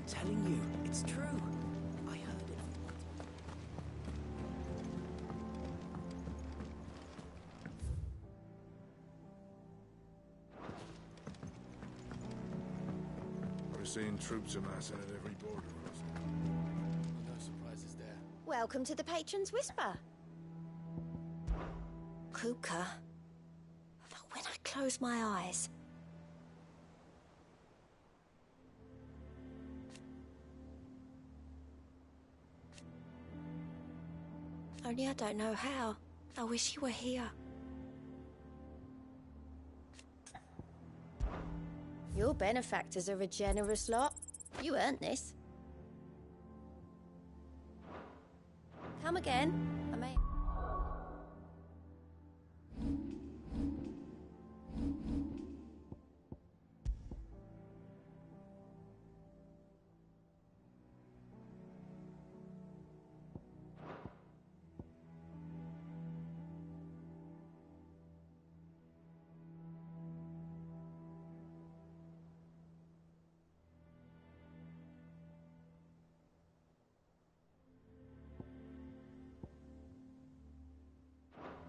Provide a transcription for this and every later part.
telling you, it's true. I heard it. We're seeing troops amassing at every border. No surprises there. Welcome to the Patron's Whisper. Kuka. But when I close my eyes... Only I don't know how. I wish you were here. Your benefactors are a generous lot. You earned this. Come again. I may...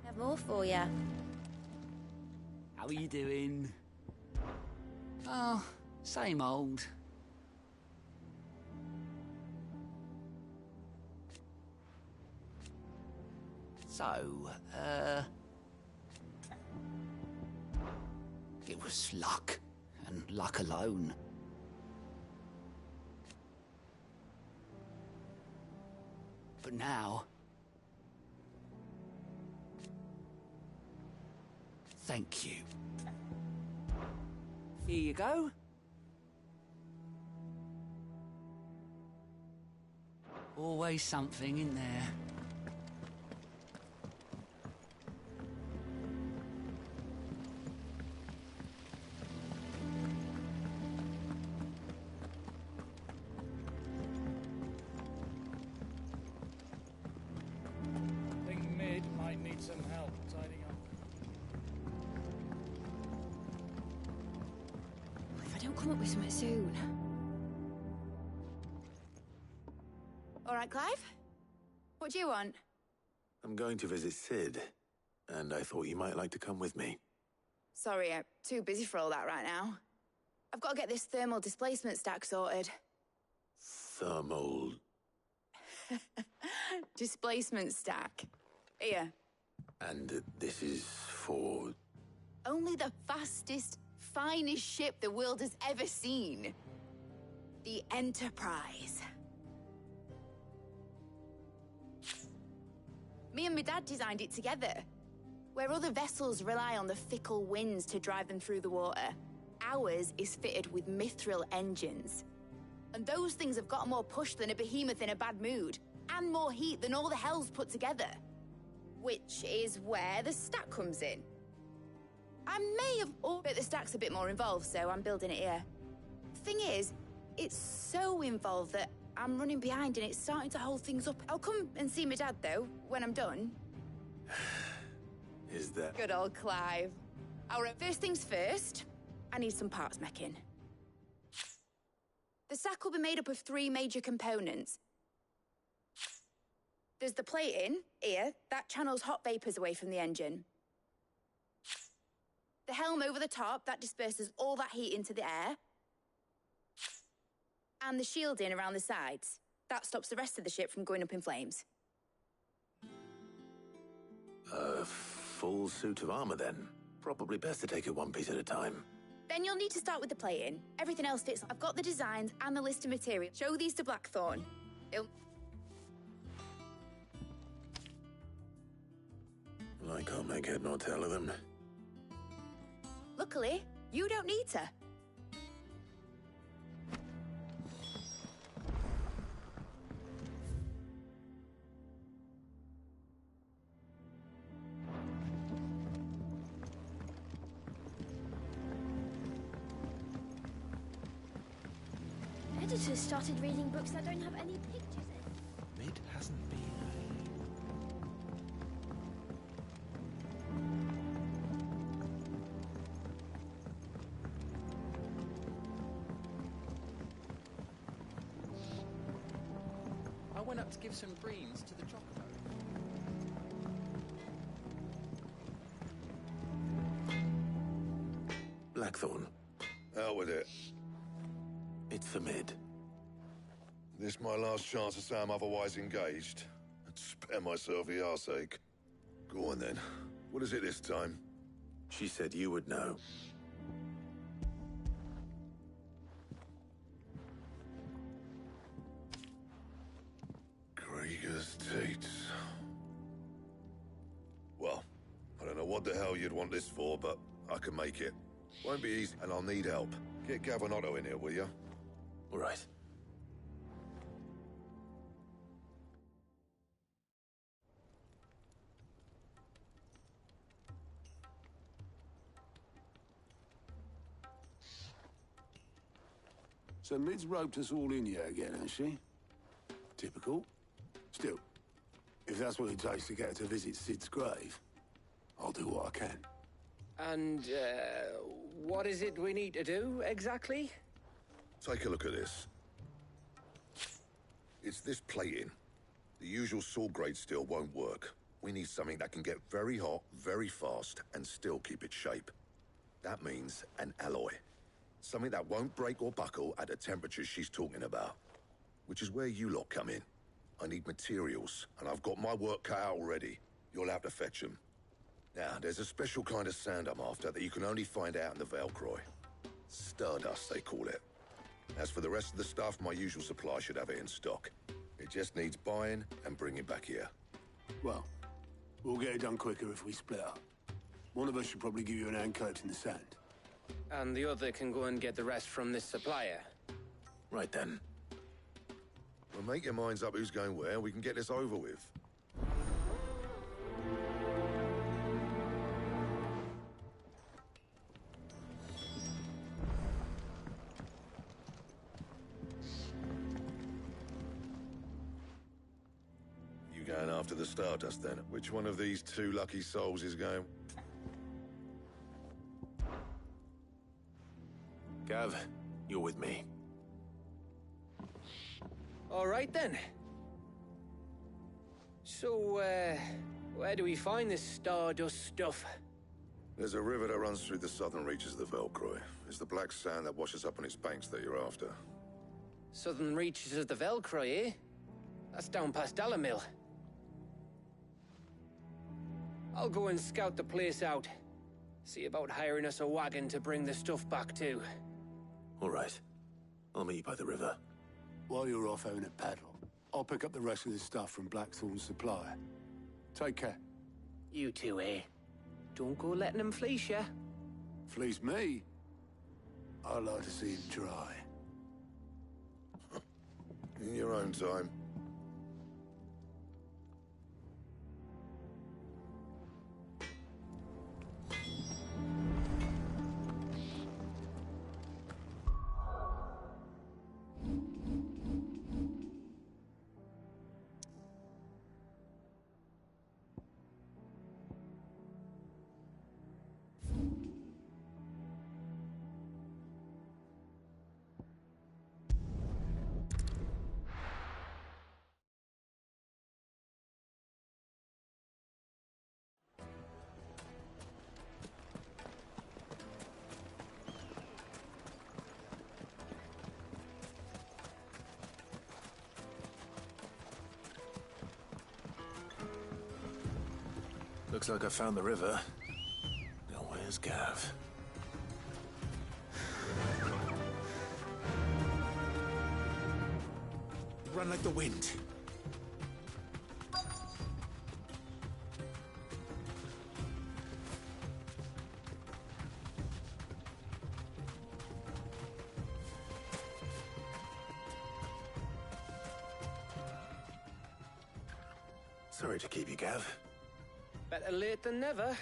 Have more for you. How are you doing? Oh, same old. So, it was luck, and luck alone. But now... Thank you. Here you go. Always something in there. I think Mid might need some help tidying up. If I don't come up with something soon. All right, Clive? What do you want? I'm going to visit Sid, and I thought you might like to come with me. Sorry, I'm too busy for all that right now. I've got to get this thermal displacement stack sorted. Thermal... Displacement stack. Here. And this is for... Only the fastest, finest ship the world has ever seen. The Enterprise. Me and my dad designed it together. Where other vessels rely on the fickle winds to drive them through the water, ours is fitted with mithril engines. And those things have got more push than a behemoth in a bad mood, and more heat than all the hells put together. Which is where the stack comes in. I may have... but the stack's a bit more involved, so I'm building it here. Thing is, it's so involved that I'm running behind and it's starting to hold things up. I'll come and see my dad, though, when I'm done. Is that... Good old Clive. All right, first things first, I need some parts meching. The stack will be made up of 3 major components. There's the plating, here, that channels hot vapors away from the engine. The helm over the top, that disperses all that heat into the air. And the shielding around the sides. That stops the rest of the ship from going up in flames. A full suit of armor, then. Probably best to take it one piece at a time. Then you'll need to start with the plating. Everything else fits. I've got the designs and the list of materials. Show these to Blackthorn. I can't make head nor tail of them. Luckily, you don't need to. Editors started reading books that don't have any pictures in. Mid hasn't been. perhaps give some greens to the chocobo. Blackthorn. Out with it. It's for Mid. This my last chance to say I'm otherwise engaged. I'd spare myself the arseache. Go on then. What is it this time? She said you would know. Krieger's Teats. Well, I don't know what the hell you'd want this for, but I can make it. Won't be easy, and I'll need help. Get Gavinotto in here, will you? All right. So Mid's roped us all in here again, has she? Typical. Still, if that's what it takes to get her to visit Sid's grave, I'll do what I can. And, what is it we need to do, exactly? Take a look at this. It's this plating. The usual sword grade steel won't work. We need something that can get very hot, very fast, and still keep its shape. That means an alloy. Something that won't break or buckle at the temperatures she's talking about. Which is where you lot come in. I need materials, and I've got my work cut out already. You'll have to fetch them. Now, there's a special kind of sand I'm after that you can only find out in the Velcroy. Stardust, they call it. As for the rest of the stuff, my usual supply should have it in stock. It just needs buying and bringing back here. Well, we'll get it done quicker if we split up. One of us should probably give you an hand collecting the sand. And the other can go and get the rest from this supplier. Right then. Well, make your minds up who's going where, we can get this over with. You going after the Stardust then? Which one of these two lucky souls is going? Gav, you're with me. All right, then. So, where do we find this Stardust stuff? There's a river that runs through the southern reaches of the Velcroy. It's the black sand that washes up on its banks that you're after. Southern reaches of the Velcroy, eh? That's down past Dalamil. I'll go and scout the place out. See about hiring us a wagon to bring the stuff back to. All right. I'll meet you by the river. While you're off having a paddle, I'll pick up the rest of the stuff from Blackthorn's supplier. Take care. You two, eh? Don't go letting them fleece ya. Fleece me? I'd like to see him try. In your own time. Looks like I found the river. Now where's Gav? Run like the wind. Sorry to keep you, Gav. Better late than never.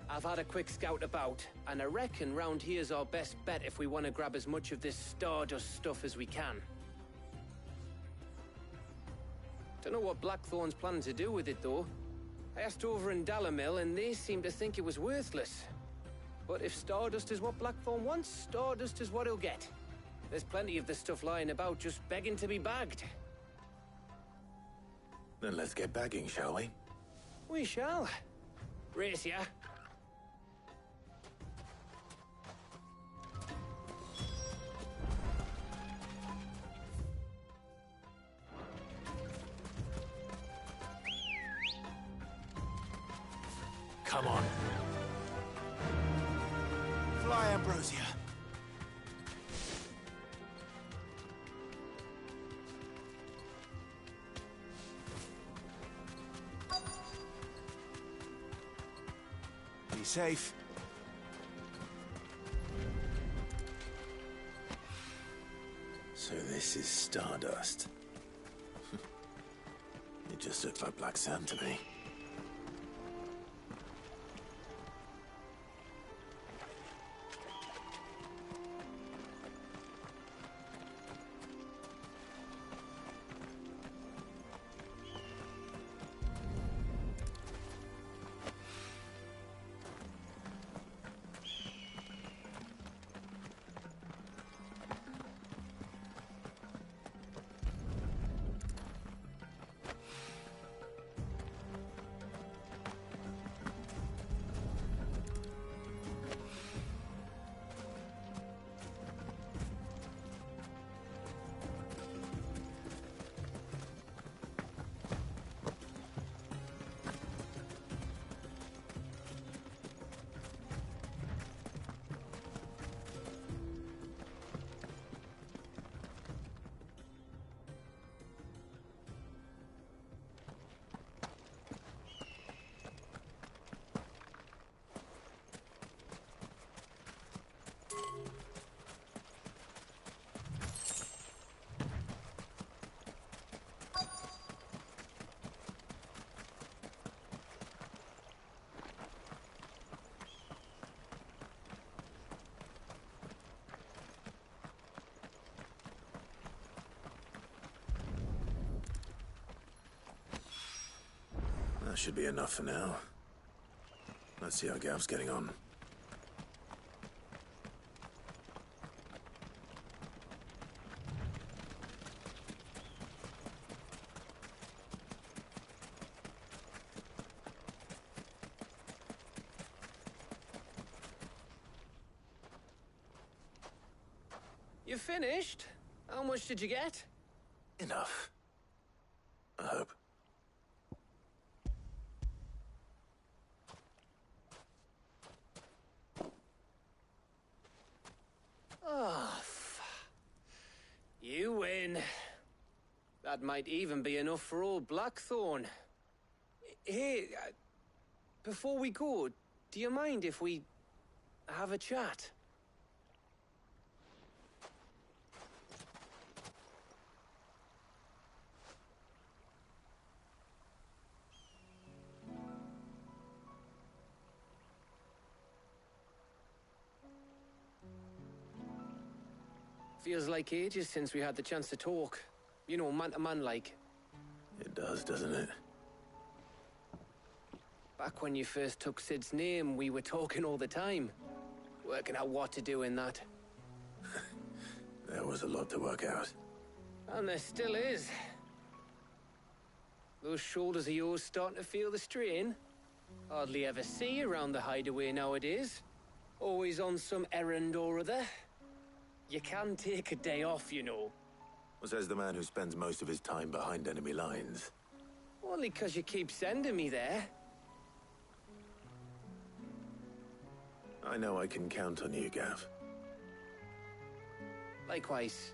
I've had a quick scout about, and I reckon round here's our best bet if we want to grab as much of this Stardust stuff as we can. Don't know what Blackthorn's planning to do with it, though. I asked over in Dalamil, and they seem to think it was worthless. But if Stardust is what Blackthorn wants, Stardust is what he'll get. There's plenty of this stuff lying about, just begging to be bagged. Then let's get bagging, shall we? We shall. Race ya. Come on. Fly, Ambrosia. Be safe. So this is Stardust. It just looks like black sand to me. That should be enough for now. Let's see how Gav's getting on. You finished? How much did you get? Enough. I hope. Oh, you win. That might even be enough for old Blackthorn. Hey, before we go, do you mind if we have a chat? Feels like ages since we had the chance to talk. You know, man to man like. It does, doesn't it? Back when you first took Sid's name, we were talking all the time. Working out what to do in that. There was a lot to work out. And there still is. Those shoulders of yours starting to feel the strain. Hardly ever see you around the hideaway nowadays. Always on some errand or other. You can take a day off, you know. Says the man who spends most of his time behind enemy lines. Only 'cause you keep sending me there. I know I can count on you, Gav. Likewise.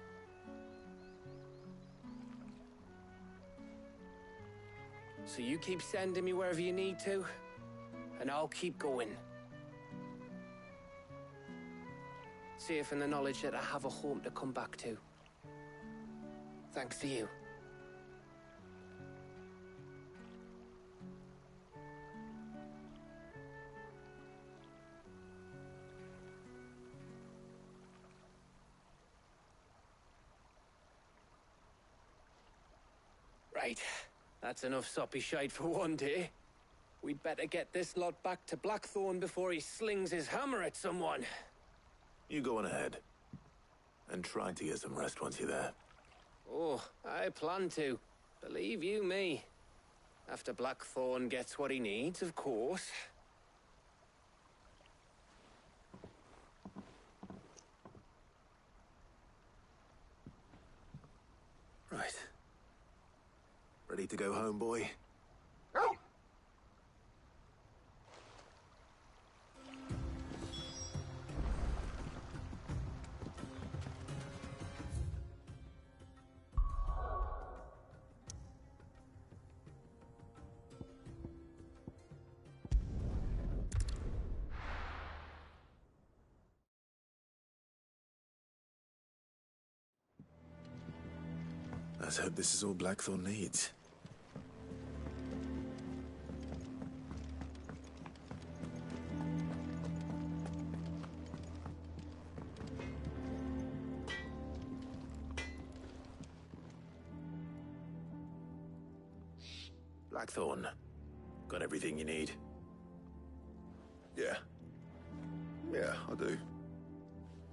So you keep sending me wherever you need to, and I'll keep going. Safe in the knowledge that I have a home to come back to. Thanks to you. Right. That's enough soppy shite for one day. We'd better get this lot back to Blackthorn before he slings his hammer at someone. You go on ahead. And try to get some rest once you're there. Oh, I plan to. Believe you me. After Blackthorn gets what he needs, of course. Right. Ready to go home, boy? Let's hope this is all Blackthorn needs. Blackthorn, got everything you need? Yeah. Yeah, I do.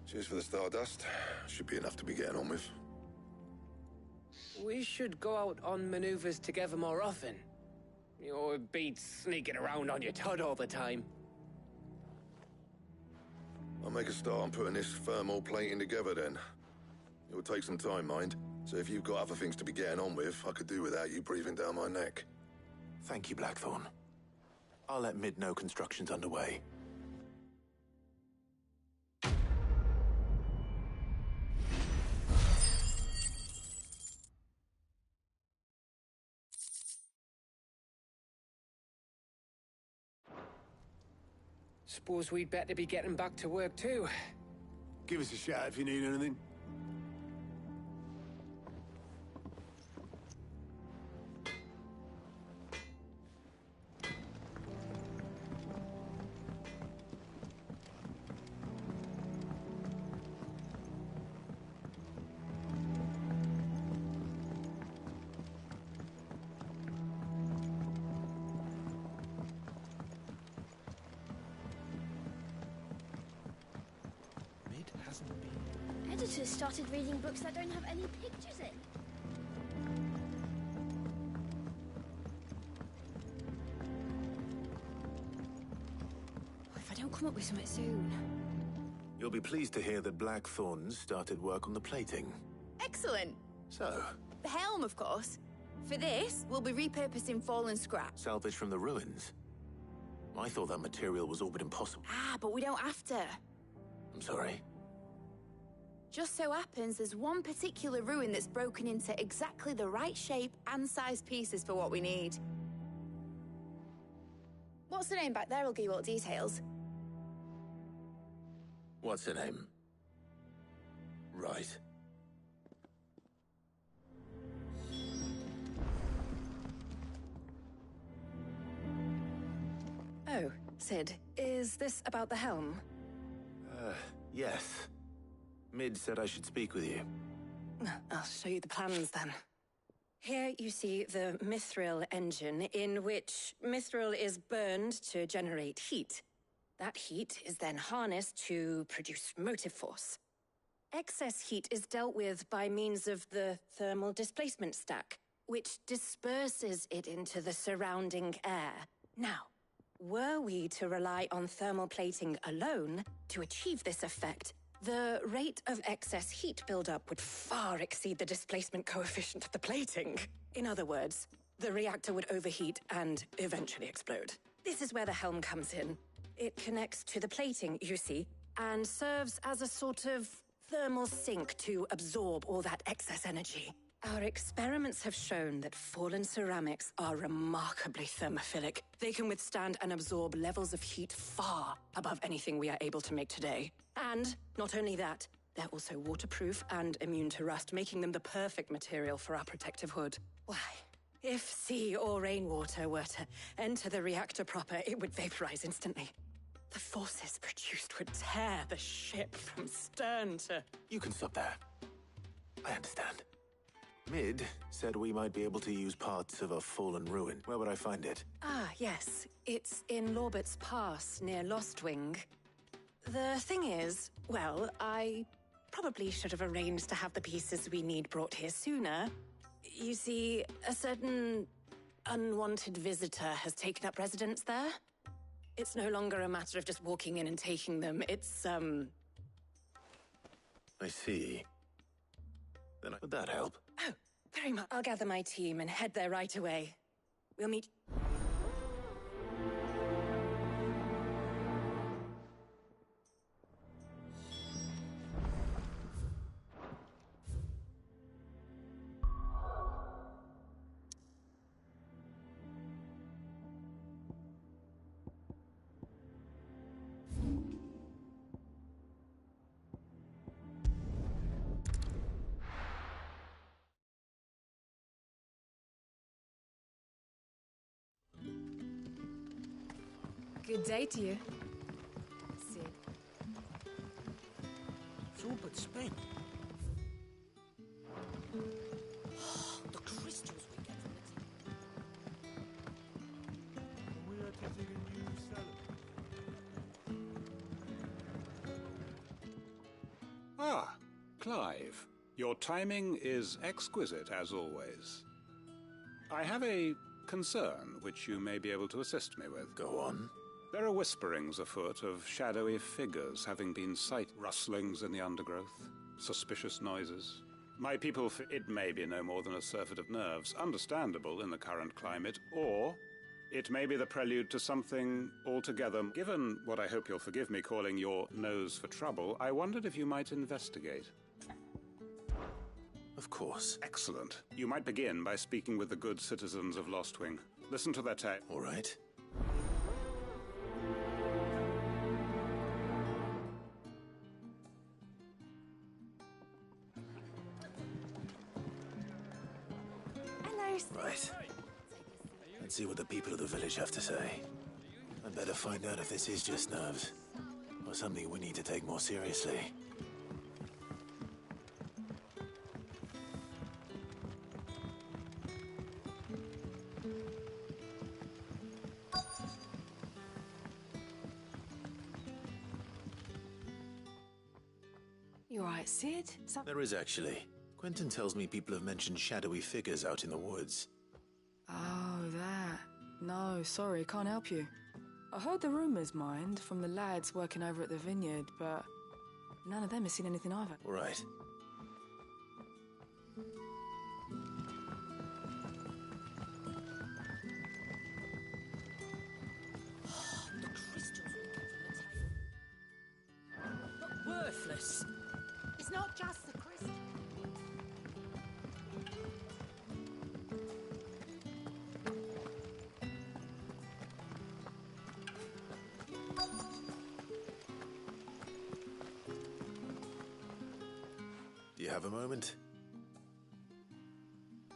Cheers for the Stardust. Should be enough to be getting on with. We should go out on maneuvers together more often. It beats sneaking around on your Todd all the time. I'll make a start on putting this thermal plating together then. It will take some time, mind. So if you've got other things to be getting on with, I could do without you breathing down my neck. Thank you, Blackthorn. I'll let Mid know construction's underway. Suppose we'd better be getting back to work too. Give us a shout if you need anything. Editors started reading books that don't have any pictures in. If I don't come up with something soon. You'll be pleased to hear that Blackthorn started work on the plating. Excellent. So, The helm, of course. For this, we'll be repurposing fallen scrap. salvage from the ruins. I thought that material was all but impossible. Ah, but we don't have to. I'm sorry. Just so happens there's one particular ruin that's broken into exactly the right shape and size pieces for what we need. What's the name back there? I'll give you all the details. What's her name? Right. Oh, Sid, is this about the helm? Yes. Mid said I should speak with you. I'll show you the plans then. Here you see the mithril engine, in which mithril is burned to generate heat. That heat is then harnessed to produce motive force. Excess heat is dealt with by means of the thermal displacement stack, which disperses it into the surrounding air. Now, were we to rely on thermal plating alone to achieve this effect, the rate of excess heat buildup would far exceed the displacement coefficient of the plating. In other words, the reactor would overheat and eventually explode. This is where the helm comes in. It connects to the plating, you see, and serves as a sort of thermal sink to absorb all that excess energy. Our experiments have shown that fallen ceramics are remarkably thermophilic. They can withstand and absorb levels of heat far above anything we are able to make today. And not only that, they're also waterproof and immune to rust, making them the perfect material for our protective hood. Why, if sea or rainwater were to enter the reactor proper, it would vaporize instantly. The forces produced would tear the ship from stern to... You can stop there. I understand. Mid said we might be able to use parts of a fallen ruin. Where would I find it? Ah, yes. It's in Lorbert's Pass, near Lostwing. The thing is, well, I probably should have arranged to have the pieces we need brought here sooner. You see, a certain unwanted visitor has taken up residence there. It's no longer a matter of just walking in and taking them. It's, I see. Then would that help? Oh, very much. I'll gather my team and head there right away. We'll meet... Good day to you. Sid. It's all but spent. The crystals we get from the We are getting a new salad. Ah, Clive. Your timing is exquisite, as always. I have a concern which you may be able to assist me with. Go on. There are whisperings afoot of shadowy figures having been sighted, rustlings in the undergrowth, suspicious noises. My people, it may be no more than a surfeit of nerves, understandable in the current climate, or it may be the prelude to something altogether. Given what I hope you'll forgive me calling your nose for trouble, I wondered if you might investigate. Of course. Excellent. You might begin by speaking with the good citizens of Lostwing. Listen to their tale. All right. Right. Let's see what the people of the village have to say. I'd better find out if this is just nerves, or something we need to take more seriously. You alright, Sid? There is actually. Quentin tells me people have mentioned shadowy figures out in the woods. Oh, that. No, sorry, can't help you. I heard the rumours, mind, from the lads working over at the vineyard, but none of them has seen anything either. All right. The crystals we get from the table. But worthless. It's not just the crystal. Do you have a moment?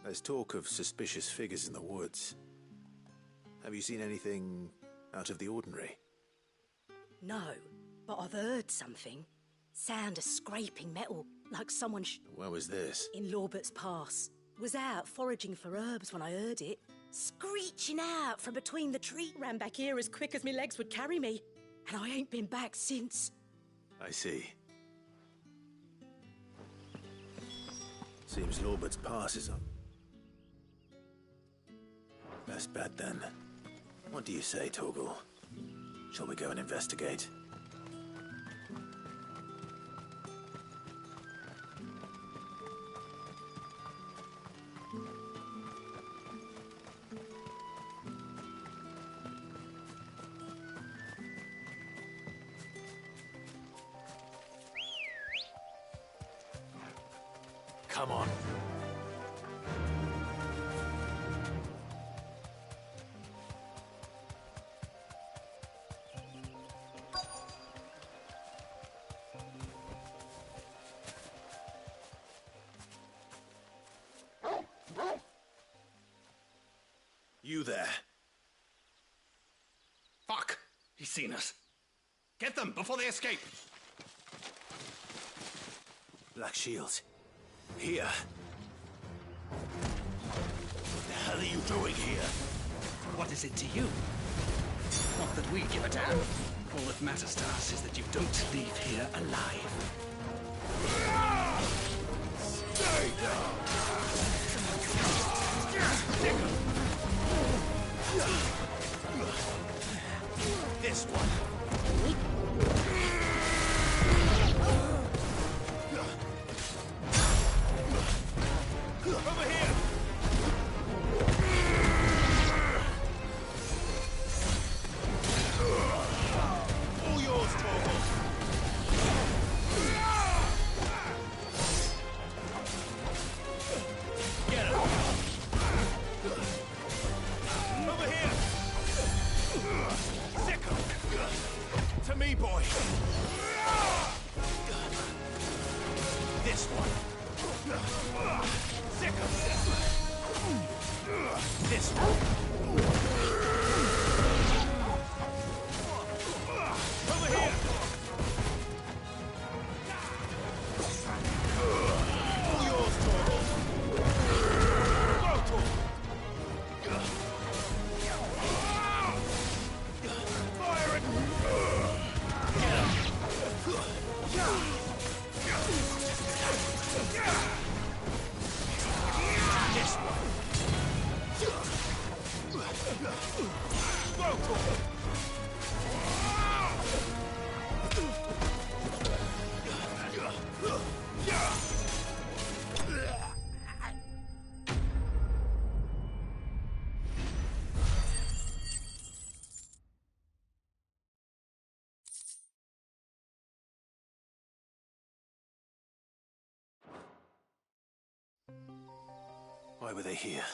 There's talk of suspicious figures in the woods. Have you seen anything out of the ordinary? No, but I've heard something. Sound of scraping metal, like someone Where was this? in Lorbert's Pass. Was out foraging for herbs when I heard it. Screeching out from between the trees. Ran back here as quick as my legs would carry me. And I ain't been back since. I see. Seems Lorbert's Pass is up. Best bet then. What do you say, Torgal? Shall we go and investigate? Come on. You there. Fuck! He's seen us. Get them before they escape! Black Shields. Here. What the hell are you doing here? What is it to you? Not that we give a damn. All that matters to us is that you don't leave here alive. Stay down! This one. Over here! All yours, Torvald. Get him! Over here! Sickle! To me, boy! This one! Sickle! This one! Over here! All yours, Torvald! Brutal! Fire it! Get him! This one! Brutal! Why were they here?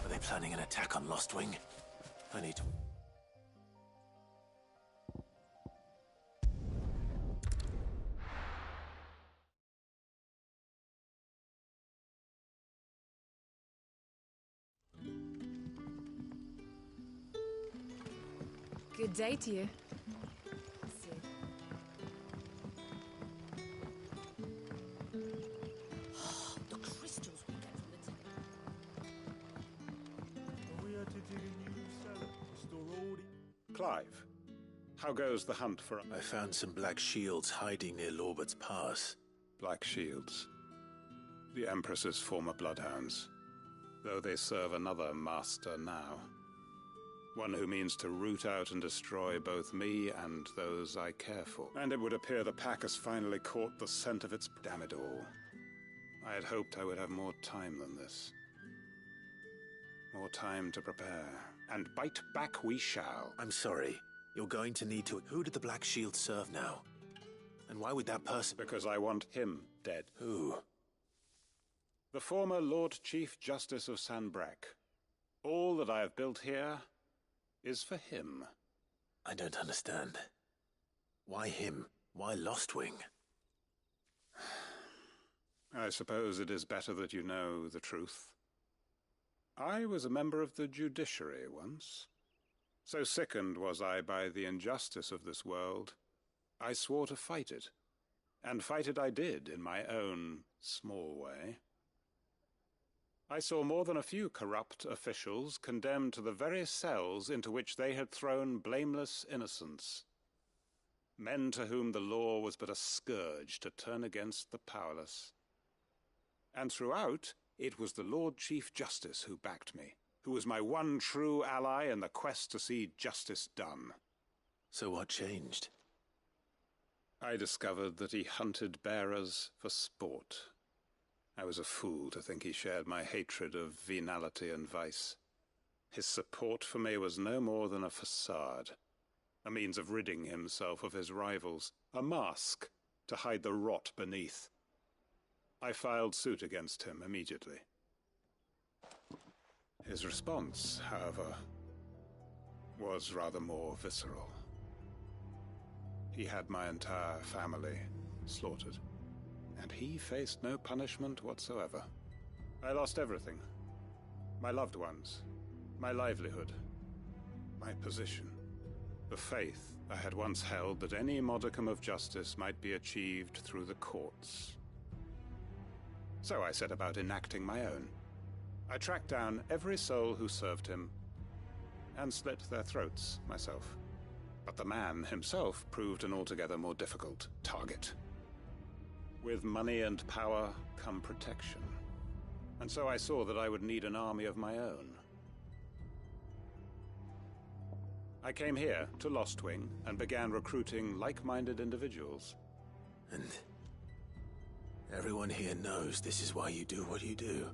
Were they planning an attack on Lost Wing? I need to... Good day to you. The crystals we get from the Clive, how goes the hunt for... I found some black shields hiding near Lorbert's Pass. Black shields. The Empress's former bloodhounds. Though they serve another master now. One who means to root out and destroy both me and those I care for. And it would appear the pack has finally caught the scent of its... Damn it all. I had hoped I would have more time than this. More time to prepare. And bite back we shall. I'm sorry. You're going to need to... Who did the Black Shield serve now? And why would that person... Because I want him dead. Who? The former Lord Chief Justice of Sanbreque. All that I have built here is for him. I don't understand. Why him? Why Lost Wing? I suppose it is better that you know the truth. I was a member of the judiciary once. So sickened was I by the injustice of this world, I swore to fight it. And fight it I did, in my own small way. I saw more than a few corrupt officials condemned to the very cells into which they had thrown blameless innocents. Men to whom the law was but a scourge to turn against the powerless. And throughout, it was the Lord Chief Justice who backed me, who was my one true ally in the quest to see justice done. So what changed? I discovered that he hunted bearers for sport. I was a fool to think he shared my hatred of venality and vice. His support for me was no more than a facade, a means of ridding himself of his rivals, a mask to hide the rot beneath. I filed suit against him immediately. His response, however, was rather more visceral. He had my entire family slaughtered, and he faced no punishment whatsoever. I lost everything. My loved ones, my livelihood, my position, the faith I had once held that any modicum of justice might be achieved through the courts. So I set about enacting my own. I tracked down every soul who served him, and slit their throats myself. But the man himself proved an altogether more difficult target. With money and power come protection. And so I saw that I would need an army of my own. I came here to Lostwing and began recruiting like-minded individuals. And everyone here knows this is why you do what you do.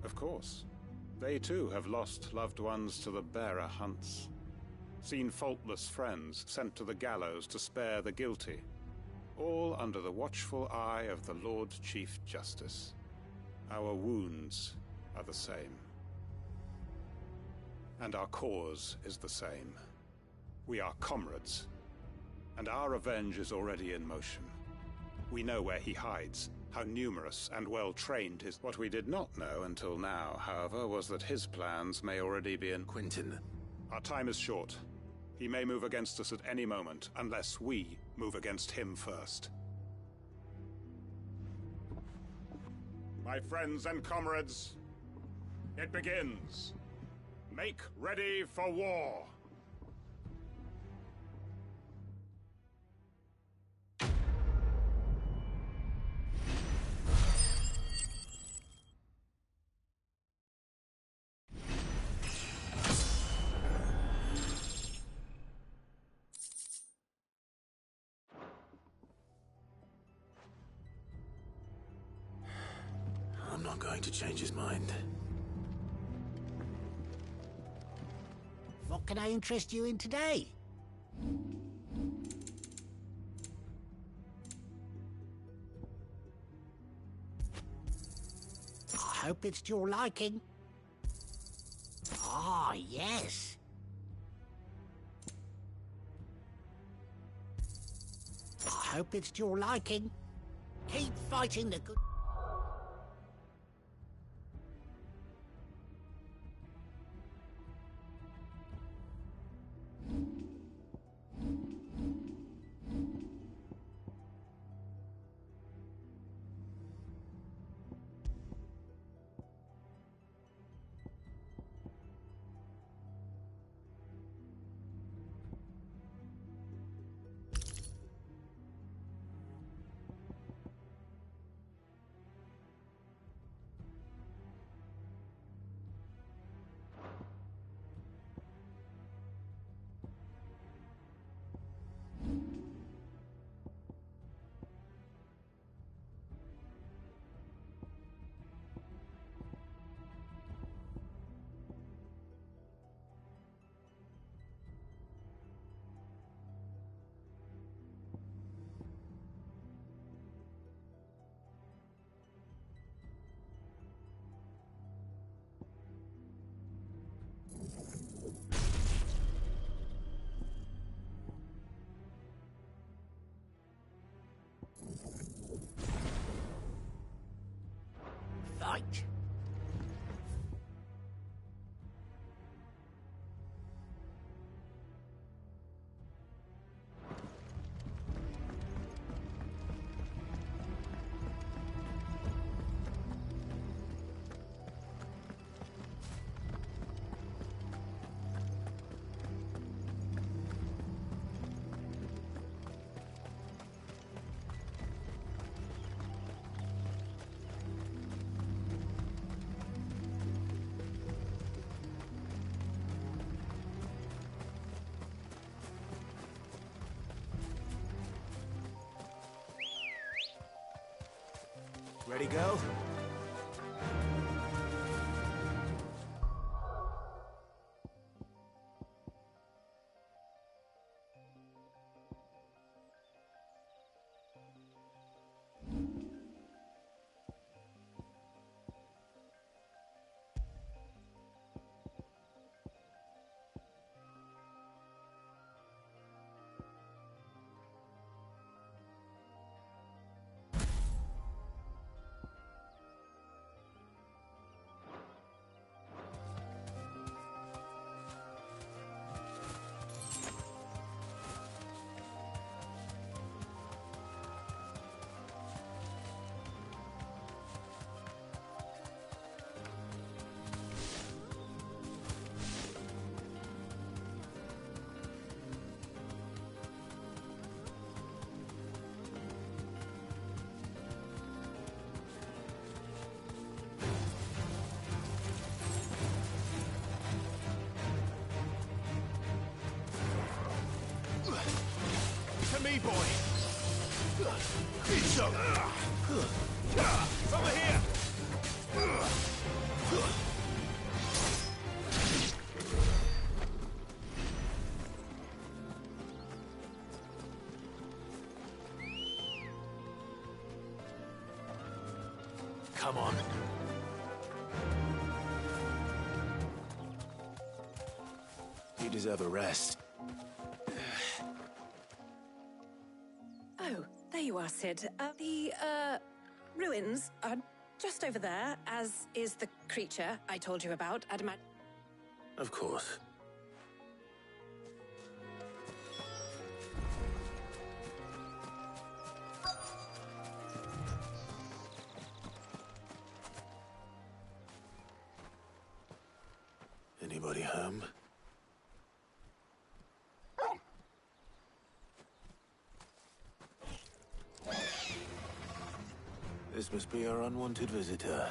Of course. They too have lost loved ones to the bearer hunts. Seen faultless friends sent to the gallows to spare the guilty. All under the watchful eye of the Lord Chief Justice. Our wounds are the same. And our cause is the same. We are comrades. And our revenge is already in motion. We know where he hides, how numerous and well-trained his... What we did not know until now, however, was that his plans may already be in... Quentin. Our time is short. He may move against us at any moment, unless we move against him first. My friends and comrades, it begins. Make ready for war. I'm not going to change his mind. What can I interest you in today? I hope it's to your liking. Ah, yes. I hope it's to your liking. Keep fighting the good... Fight. Ready, go? to me, boy! It's over! It's over here! Come on. You deserve a rest. Oh, there you are, Sid. The ruins are just over there, as is the creature I told you about, I'd imagine. Of course. Anybody home? This must be our unwanted visitor.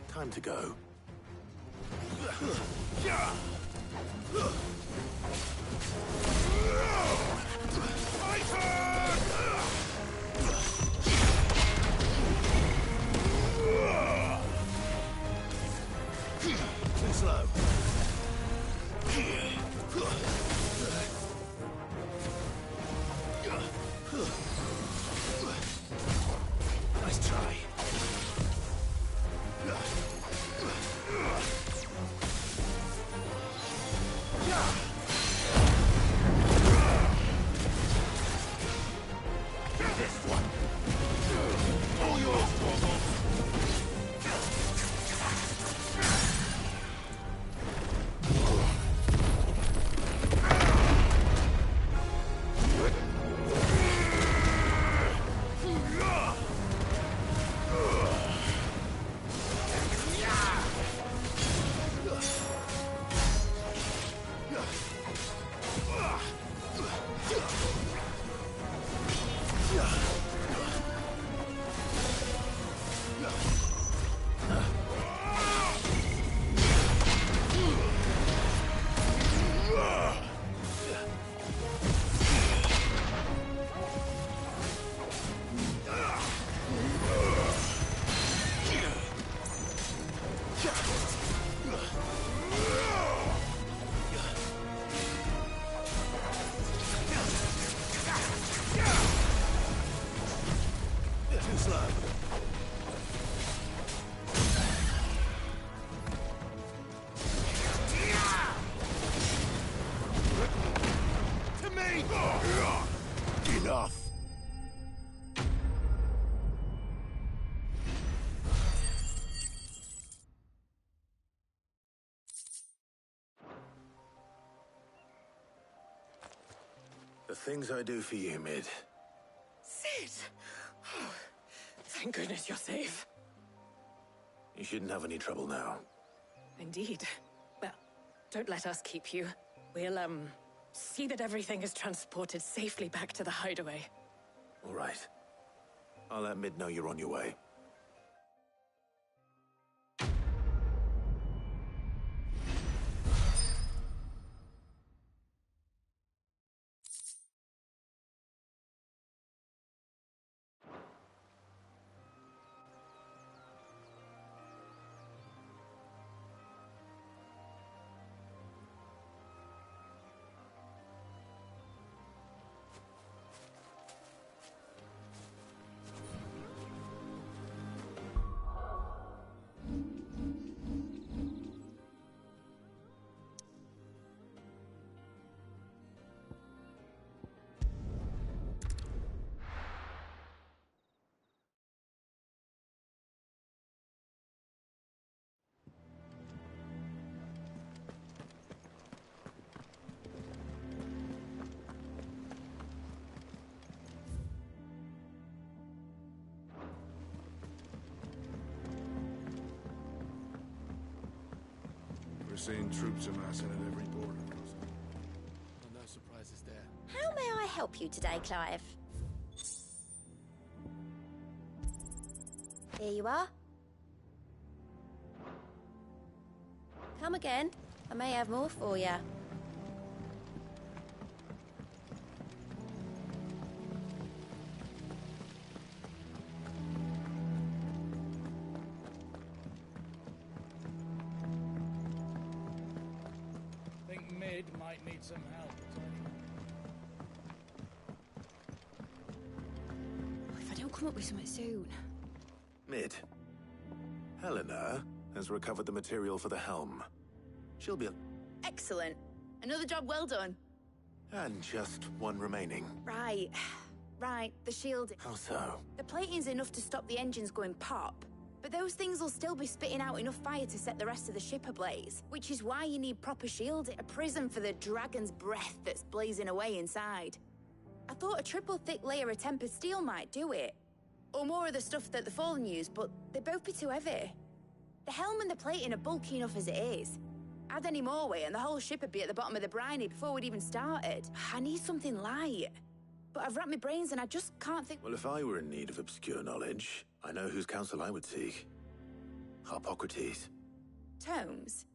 Time to go. Too slow. Nice try. This one. All yours, Torgal. Too slow. To me! Enough. The things I do for you, Mid. Sid! Oh, thank goodness you're safe. You shouldn't have any trouble now. Indeed. Well, don't let us keep you. We'll, see that everything is transported safely back to the hideaway. All right. I'll let Mid know you're on your way. We're seeing troops amassing at every border crossing. Well, no surprises there. How may I help you today, Clive? Here you are. Come again. I may have more for you. might need some help. If I don't come up with something soon. Mid. Helena has recovered the material for the helm. She'll be... Excellent. Another job well done. And just one remaining. Right. Right, the shielding. How so? The plating's enough to stop the engines going pop, but those things will still be spitting out enough fire to set the rest of the ship ablaze, which is why you need proper shielding. A prism for the dragon's breath that's blazing away inside. I thought a triple thick layer of tempered steel might do it. Or more of the stuff that the Fallen use, but they'd both be too heavy. The helm and the plating are bulky enough as it is. Add any more weight and the whole ship would be at the bottom of the briny before we'd even started. I need something light. But I've racked my brains and I just can't think... Well, if I were in need of obscure knowledge, I know whose counsel I would seek. Harpocrates. Tomes?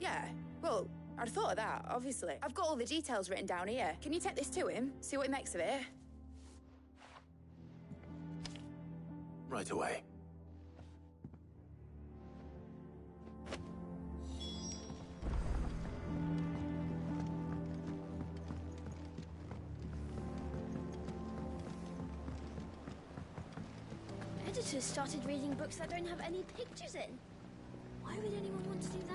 Yeah, well, I'd thought of that, obviously. I've got all the details written down here. Can you take this to him? See what he makes of it? Right away. Editors started reading books that don't have any pictures in. Why would anyone want to do that?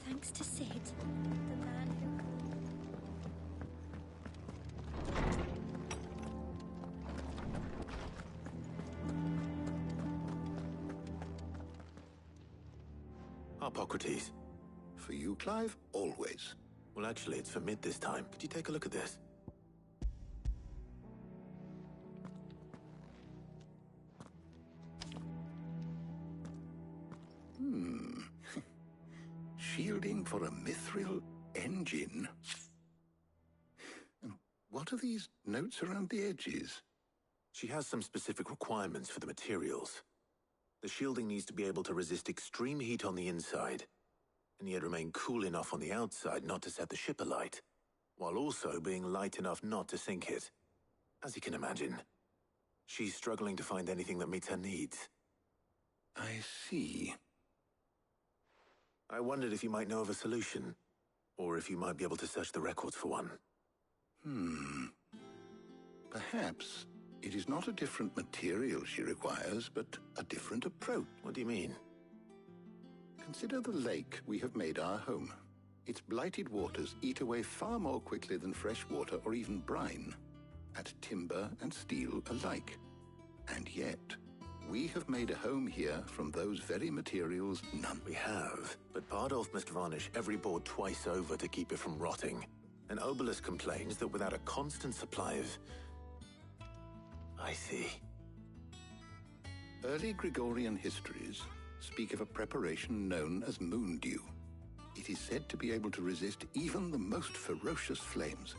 Thanks to Sid, the man who... Harpocrates. For you, Clive? Always. Well, actually, it's for Mid this time. Could you take a look at this? Shielding for a mithril engine? What are these notes around the edges? She has some specific requirements for the materials. The shielding needs to be able to resist extreme heat on the inside, and yet remain cool enough on the outside not to set the ship alight, while also being light enough not to sink it. As you can imagine, she's struggling to find anything that meets her needs. I see. I wondered if you might know of a solution, or if you might be able to search the records for one. Perhaps it is not a different material she requires, but a different approach. What do you mean? Consider the lake we have made our home. Its blighted waters eat away far more quickly than fresh water or even brine, at timber and steel alike. And yet, we have made a home here from those very materials none. We have, but Bardolph must varnish every board twice over to keep it from rotting. And Obelus complains that without a constant supply of... I see. Early Gregorian histories speak of a preparation known as moon dew. It is said to be able to resist even the most ferocious flames.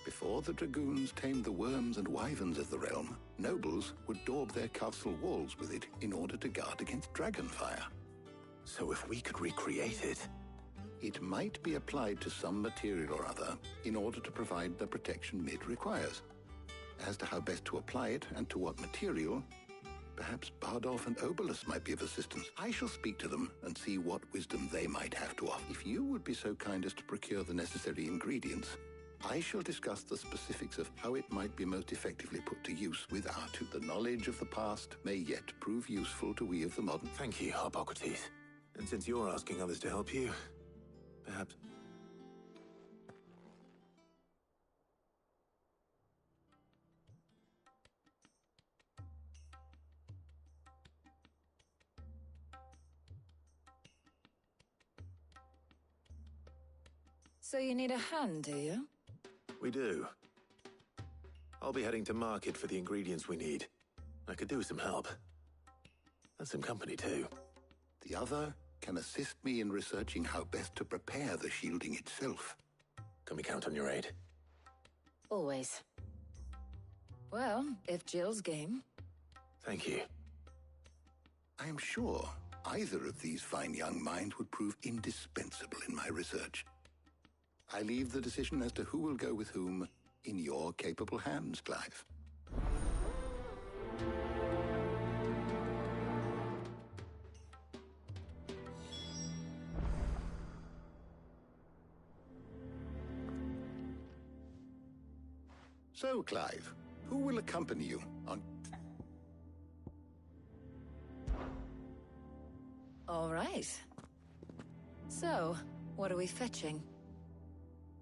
Before the dragoons tamed the worms and wyverns of the realm, nobles would daub their castle walls with it in order to guard against dragon fire. So if we could recreate it... It might be applied to some material or other in order to provide the protection Mid requires. As to how best to apply it and to what material, perhaps Bardolph and Obelus might be of assistance. I shall speak to them and see what wisdom they might have to offer. If you would be so kind as to procure the necessary ingredients, I shall discuss the specifics of how it might be most effectively put to use with our two. The knowledge of the past may yet prove useful to we of the modern. Thank you, Harpocrates. And since you're asking others to help you, perhaps... So you need a hand, do you? We do. I'll be heading to market for the ingredients we need. I could do with some help. And some company, too. The other can assist me in researching how best to prepare the shielding itself. Can we count on your aid? Always. Well, if Jill's game. Thank you. I am sure either of these fine young minds would prove indispensable in my research. I leave the decision as to who will go with whom in your capable hands, Clive. So, Clive, who will accompany you on... All right. So, what are we fetching?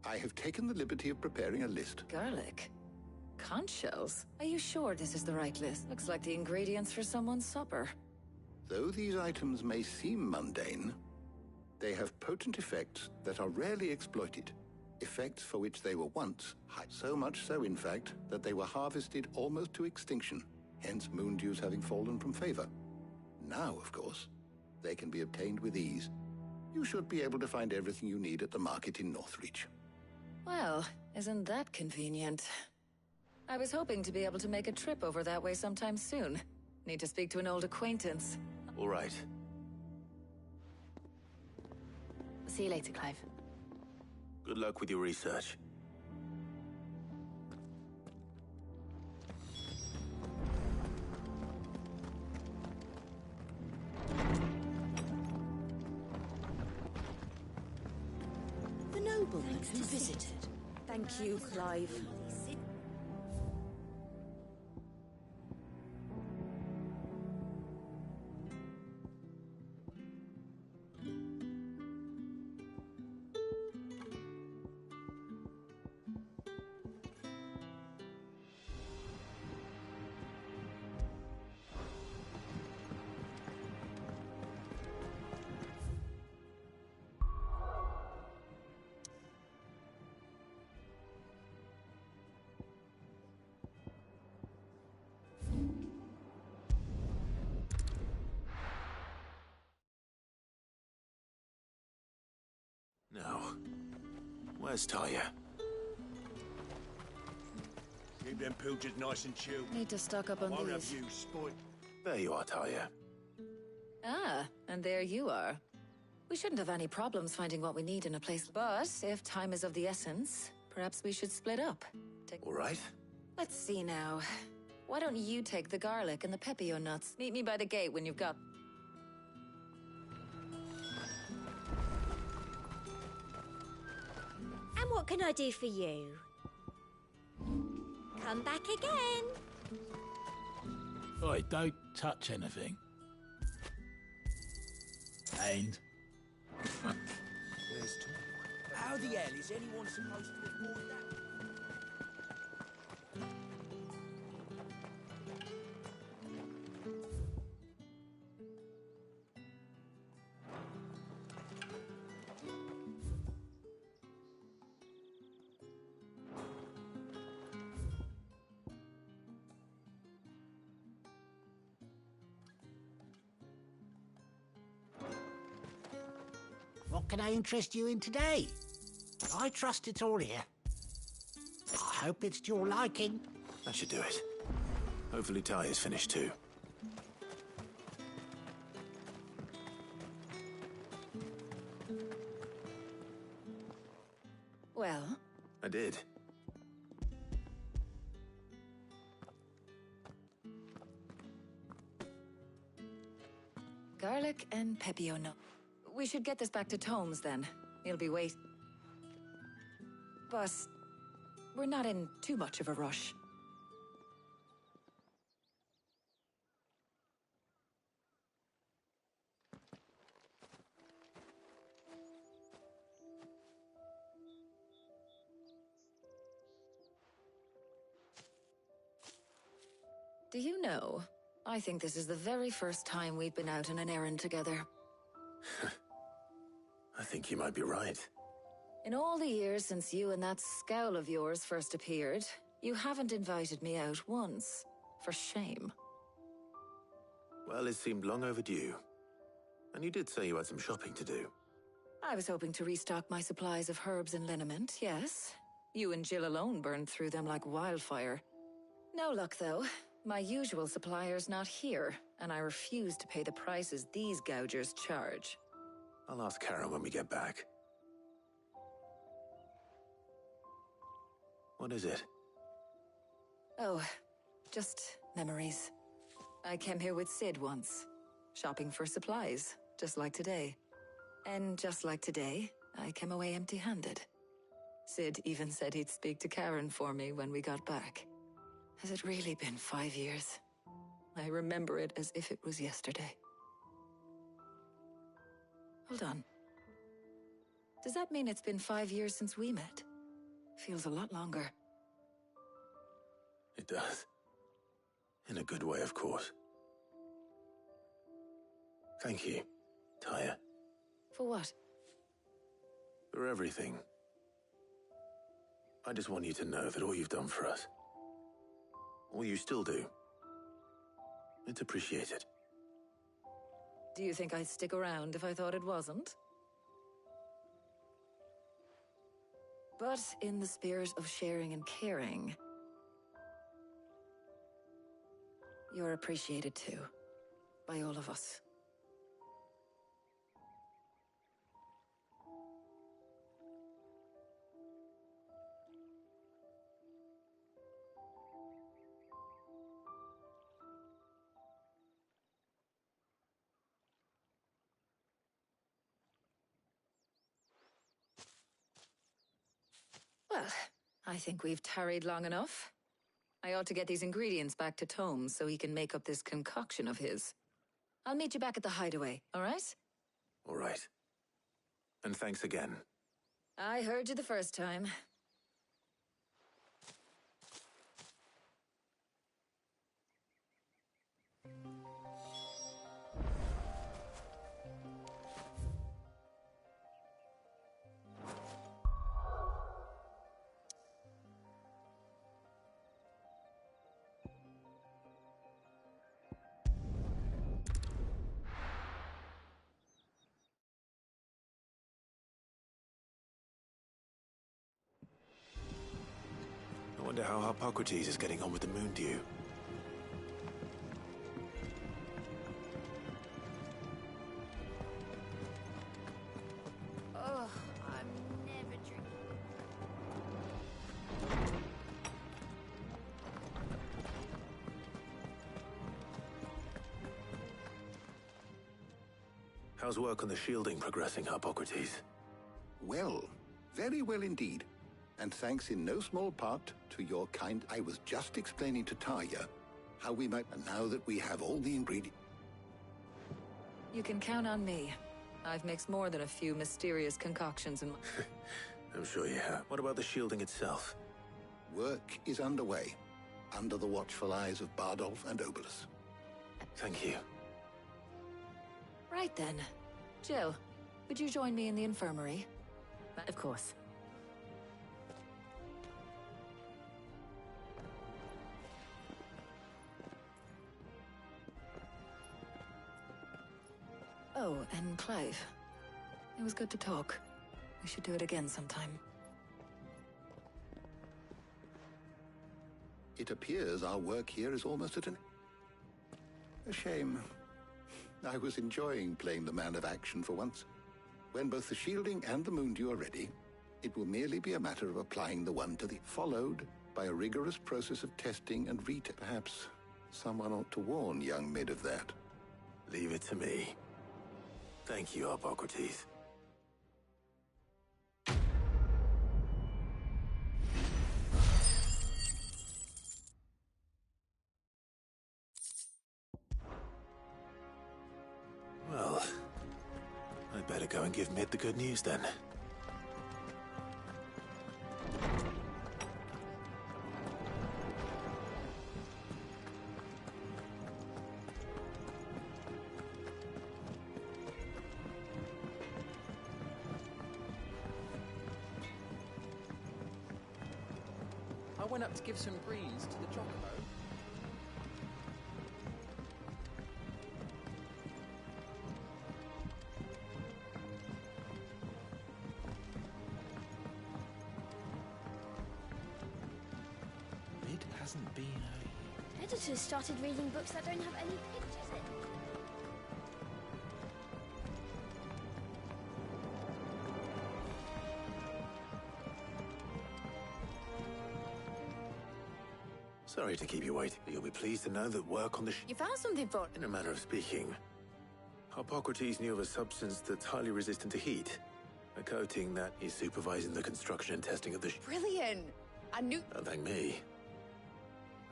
I have taken the liberty of preparing a list. Garlic? Conch shells? Are you sure this is the right list? Looks like the ingredients for someone's supper. Though these items may seem mundane, they have potent effects that are rarely exploited. Effects for which they were once high. So much so, in fact, that they were harvested almost to extinction, hence moon dews having fallen from favor. Now, of course, they can be obtained with ease. You should be able to find everything you need at the market in Northreach. Well, isn't that convenient? I was hoping to be able to make a trip over that way sometime soon. Need to speak to an old acquaintance. All right. See you later, Clive. Good luck with your research. The nobleman who visited. Thank you, Clive. Now, where's Taya? Keep them pilchers nice and chilled. Need to stock up on Won't have these. you spoiled. There you are, Taya. Ah, and there you are. We shouldn't have any problems finding what we need in a place, but if time is of the essence, perhaps we should split up. All right. Let's see now. Why don't you take the garlic and the pepio nuts? Meet me by the gate when you've got... And what can I do for you? Come back again. Oi, don't touch anything. And... How the hell is anyone supposed to avoid that? What can I interest you in today? I trust it's all here. I hope it's to your liking. That should do it. Hopefully Taya's finished too. Well? I did. Garlic and pepio nuts. We should get this back to Tomes, then. He'll be waiting. But we're not in too much of a rush. Do you know, I think this is the very first time we've been out on an errand together. I think you might be right. In all the years since you and that scowl of yours first appeared, you haven't invited me out once. For shame. Well, it seemed long overdue. And you did say you had some shopping to do. I was hoping to restock my supplies of herbs and liniment, yes. You and Jill alone burned through them like wildfire. No luck, though. My usual supplier's not here, and I refuse to pay the prices these gougers charge. I'll ask Karen when we get back. What is it? Oh, just memories. I came here with Sid once, shopping for supplies, just like today. And just like today, I came away empty-handed. Sid even said he'd speak to Karen for me when we got back. Has it really been 5 years? I remember it as if it was yesterday. Hold on. Does that mean it's been 5 years since we met? Feels a lot longer. It does. In a good way, of course. Thank you, Tyre. For what? For everything. I just want you to know that all you've done for us, all you still do, it's appreciated. Do you think I'd stick around if I thought it wasn't? But in the spirit of sharing and caring, you're appreciated too, by all of us. Well, I think we've tarried long enough. I ought to get these ingredients back to Tomes so he can make up this concoction of his. I'll meet you back at the hideaway, all right? All right. And thanks again. I heard you the first time. I wonder how Hippocrates is getting on with the moon dew. Oh, I'm never drinking. How's work on the shielding progressing, Hippocrates? Well, very well indeed. And thanks in no small part to your kind... I was just explaining to Tarja how we might... And now that we have all the ingredients... You can count on me. I've mixed more than a few mysterious concoctions in my... I'm sure you have. What about the shielding itself? Work is underway, under the watchful eyes of Bardolph and Obolus. Thank you. Right then. Jill, would you join me in the infirmary? Of course. Oh, and Clive. It was good to talk. We should do it again sometime. It appears our work here is almost at an... A shame. I was enjoying playing the man of action for once. When both the shielding and the moondew are ready, it will merely be a matter of applying the one to the... Followed by a rigorous process of testing and Perhaps someone ought to warn young Mid of that. Leave it to me. Thank you, Hippocrates. Well, I'd better go and give Mid the good news then. I went up to give some breeze to the chocobo. Mid has hasn't been a... Editors started reading books that don't have any pictures in. Sorry to keep you waiting, but you'll be pleased to know that work on the You found something for... In a manner of speaking, Hippocrates knew of a substance that's highly resistant to heat. A coating that is supervising the construction and testing of the... Brilliant! I knew... Don't thank me.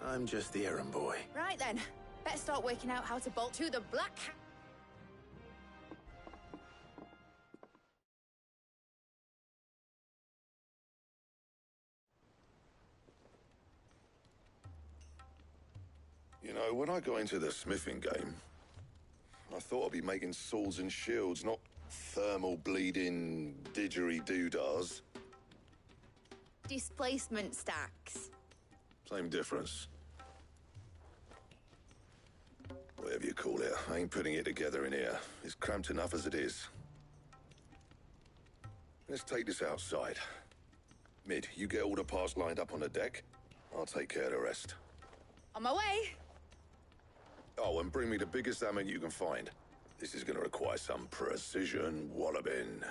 I'm just the errand boy. Right then. Better start working out how to bolt through the black... You know, when I got into the smithing game, I thought I'd be making swords and shields, not thermal bleeding didgeridoo-dahs. Displacement stacks. Same difference. Whatever you call it, I ain't putting it together in here. It's cramped enough as it is. Let's take this outside. Mid, you get all the parts lined up on the deck. I'll take care of the rest. On my way. Oh, and bring me the biggest hammer you can find. This is gonna require some precision walloping.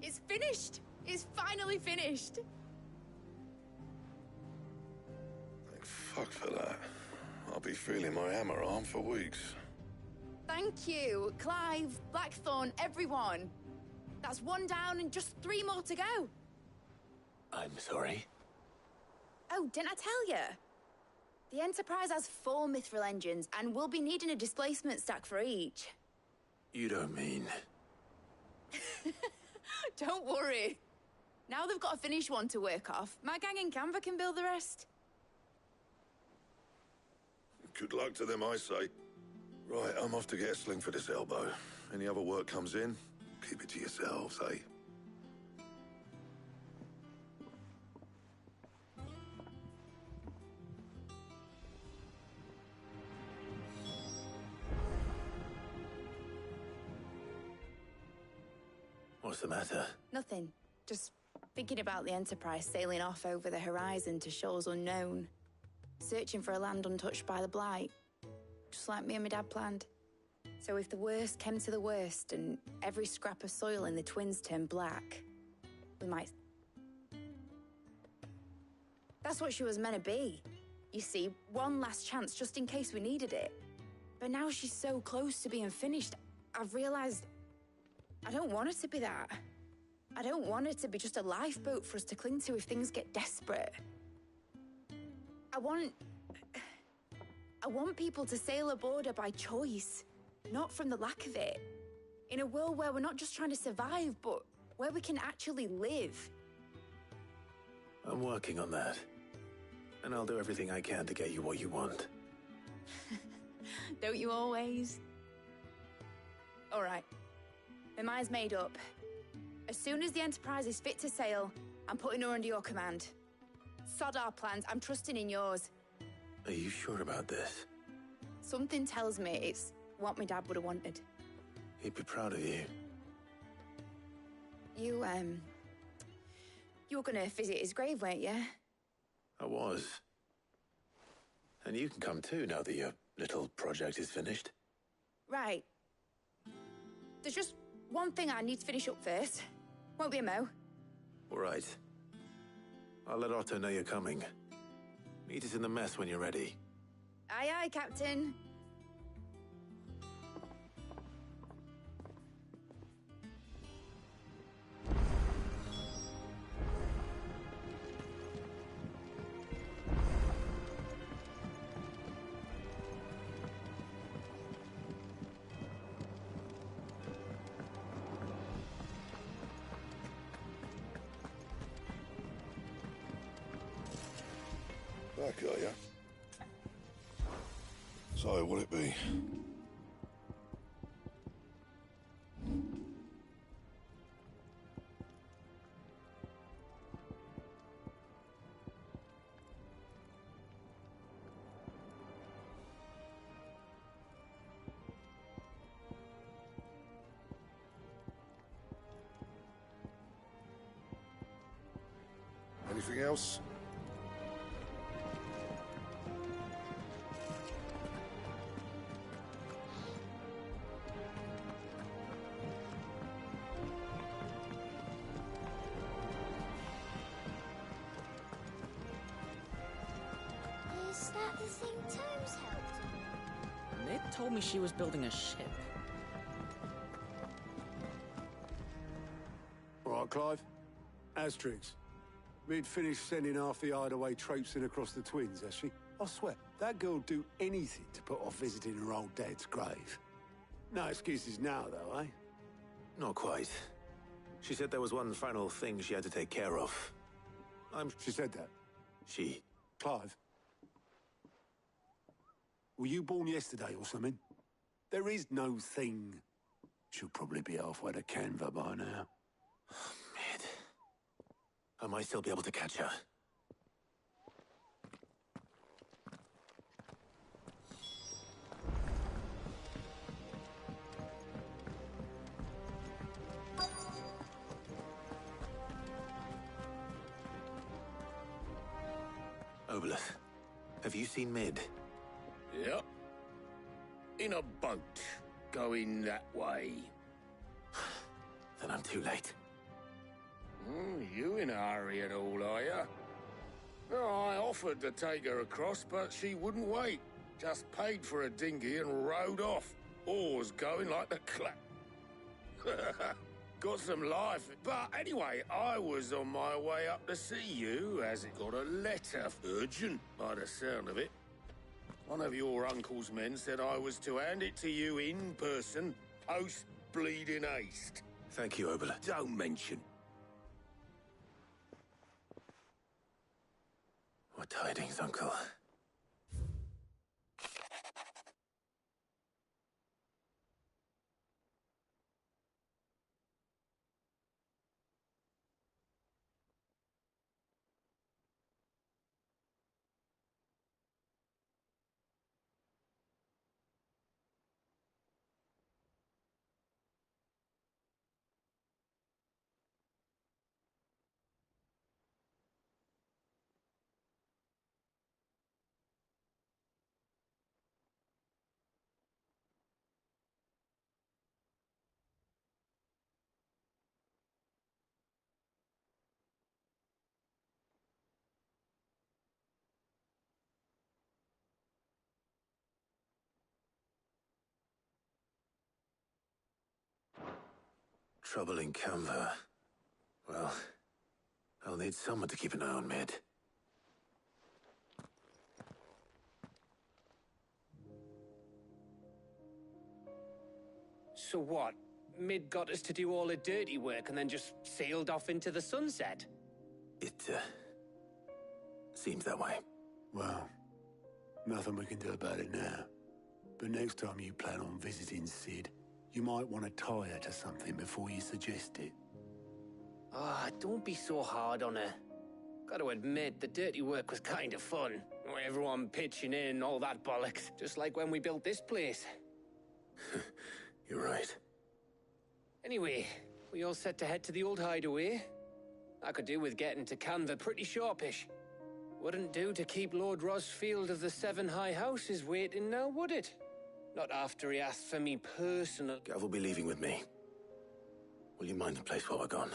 It's finished! It's finally finished! Thank fuck for that. I'll be feeling my hammer arm for weeks. Thank you, Clive, Blackthorn, everyone. That's one down and just 3 more to go. I'm sorry. Oh, didn't I tell you? The Enterprise has 4 mithril engines, and we'll be needing a displacement stack for each. You don't mean... Don't worry. Now they've got a finished one to work off. My gang in Canva can build the rest. Good luck to them, I say. Right, I'm off to get a sling for this elbow. Any other work comes in, keep it to yourselves, eh? What's the matter? Nothing. Just thinking about the Enterprise sailing off over the horizon to shores unknown. Searching for a land untouched by the Blight. Just like me and my dad planned. So if the worst came to the worst and every scrap of soil in the Twins turned black, we might... That's what she was meant to be. You see, one last chance just in case we needed it. But now she's so close to being finished, I've realized I don't want it to be that. I don't want it to be just a lifeboat for us to cling to if things get desperate. I want people to sail aboard her by choice, not from the lack of it. In a world where we're not just trying to survive, but where we can actually live. I'm working on that. And I'll do everything I can to get you what you want. Don't you always? All right. My mind's made up. As soon as the Enterprise is fit to sail, I'm putting her under your command. Sod our plans, I'm trusting in yours. Are you sure about this? Something tells me it's what my dad would have wanted. He'd be proud of you. You were gonna visit his grave, weren't you? I was. And you can come too now that your little project is finished. Right. There's just one thing I need to finish up first. Won't be a mo. All right. I'll let Otto know you're coming. Meet us in the mess when you're ready. Aye, aye, Captain. back, are you? So, what'll it be? Anything else? Is that the thing Tomes helped? Mid told me she was building a ship. All right, Clive. Asterix. We'd finished sending half the hideaway traipsing across the twins, has she? I swear, that girl'd do anything to put off visiting her old dad's grave. No excuses now, though, eh? Not quite. She said there was one final thing she had to take care of. She said that? She. Clive. Were you born yesterday or something? There is no thing. She'll probably be halfway to Canva by now. Mid. I might still be able to catch her. Obolus, have you seen Mid? Yep. In a boat, going that way. Then I'm too late. You in a hurry at all, are you? No, I offered to take her across, but she wouldn't wait. Just paid for a dinghy and rowed off. Oars going like the clap. Got some life. But anyway, I was on my way up to see you, as it got a letter. Urgent, by the sound of it. One of your uncle's men said I was to hand it to you in person, post-bleeding haste. Thank you, Obolus. Don't mention. What tidings, Uncle? Trouble in Canva. Well, I'll need someone to keep an eye on Mid. So what? Mid got us to do all the dirty work and then just sailed off into the sunset? It, seems that way. Well, nothing we can do about it now. But next time you plan on visiting Sid, you might want to tie her to something before you suggest it. Ah, don't be so hard on her. Gotta admit, the dirty work was kind of fun. Everyone pitching in, all that bollocks. Just like when we built this place. You're right. Anyway, we all set to head to the old hideaway. I could do with getting to Canva pretty sharpish. Wouldn't do to keep Lord Rosfield of the Seven High Houses waiting now, would it? Not after he asked for me personal... Gav will be leaving with me. Will you mind the place while we're gone?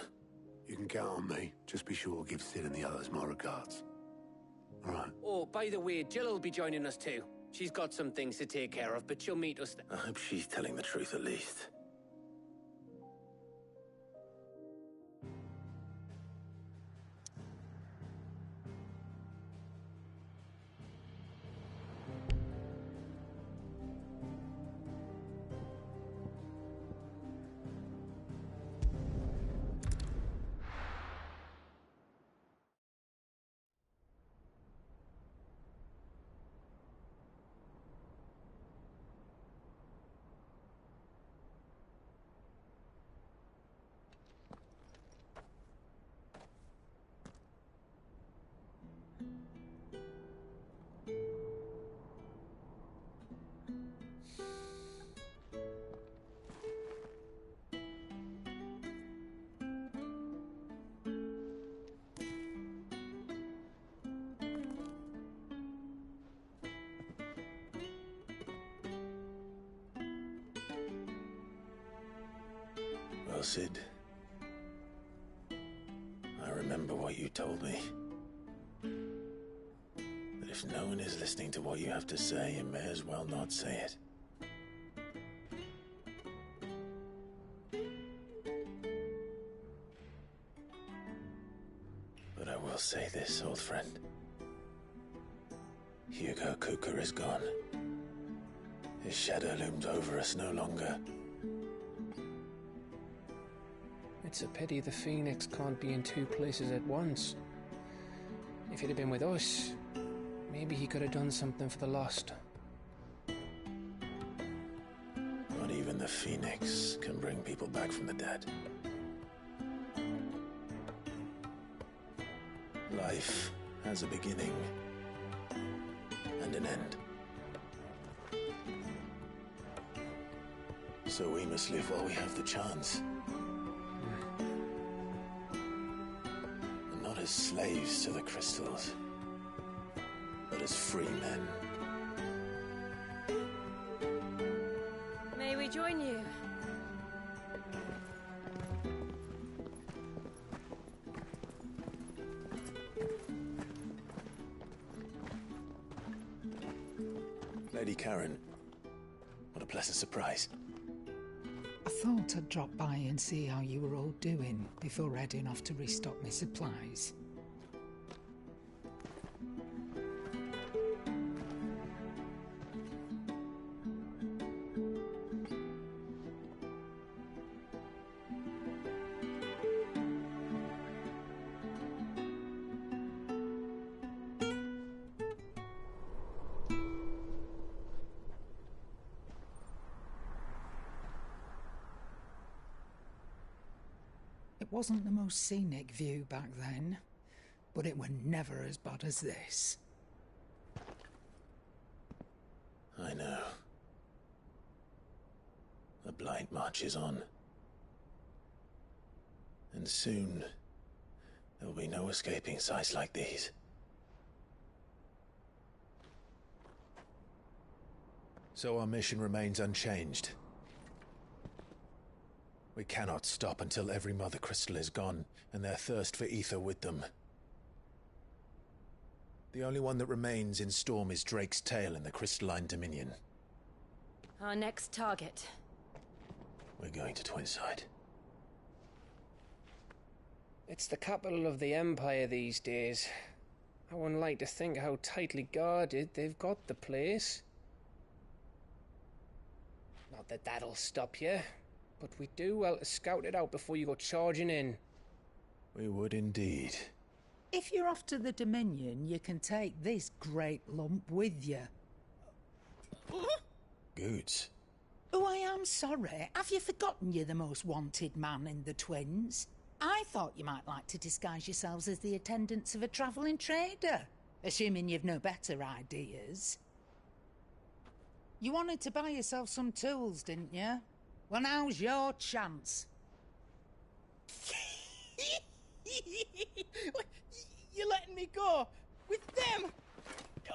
You can count on me. Just be sure to give Sid and the others my regards. All right. Oh, by the way, Jill will be joining us too. She's got some things to take care of, but she'll meet us there. I hope she's telling the truth at least. Well, Sid, I remember what you told me. That if no one is listening to what you have to say, you may as well not say it. But I will say this, old friend. Hugo Kuka is gone. His shadow looms over us no longer. It's a pity the Phoenix can't be in two places at once. If he'd have been with us, maybe he could have done something for the Lost. Not even the Phoenix can bring people back from the dead. Life has a beginning and an end. So we must live while we have the chance. And not as slaves to the crystals, but as free men. May we join you? Lady Karen, what a pleasant surprise. I thought I'd drop by and see how you were all doing before heading off to restock my supplies. It wasn't the most scenic view back then, but it were never as bad as this. I know. The Blight marches on. And soon, there'll be no escaping sights like these. So our mission remains unchanged. We cannot stop until every Mother Crystal is gone, and their thirst for ether with them. The only one that remains in Storm is Drake's Tail in the Crystalline Dominion. Our next target. We're going to Twinside. It's the capital of the Empire these days. I wouldn't like to think how tightly guarded they've got the place. Not that that'll stop you. But we do well to scout it out before you go charging in. We would indeed. If you're off to the Dominion, you can take this great lump with you. Goods. Oh, I am sorry. Have you forgotten you're the most wanted man in the Twins? I thought you might like to disguise yourselves as the attendants of a travelling trader, assuming you've no better ideas. You wanted to buy yourself some tools, didn't you? Well, now's your chance. You're letting me go? With them?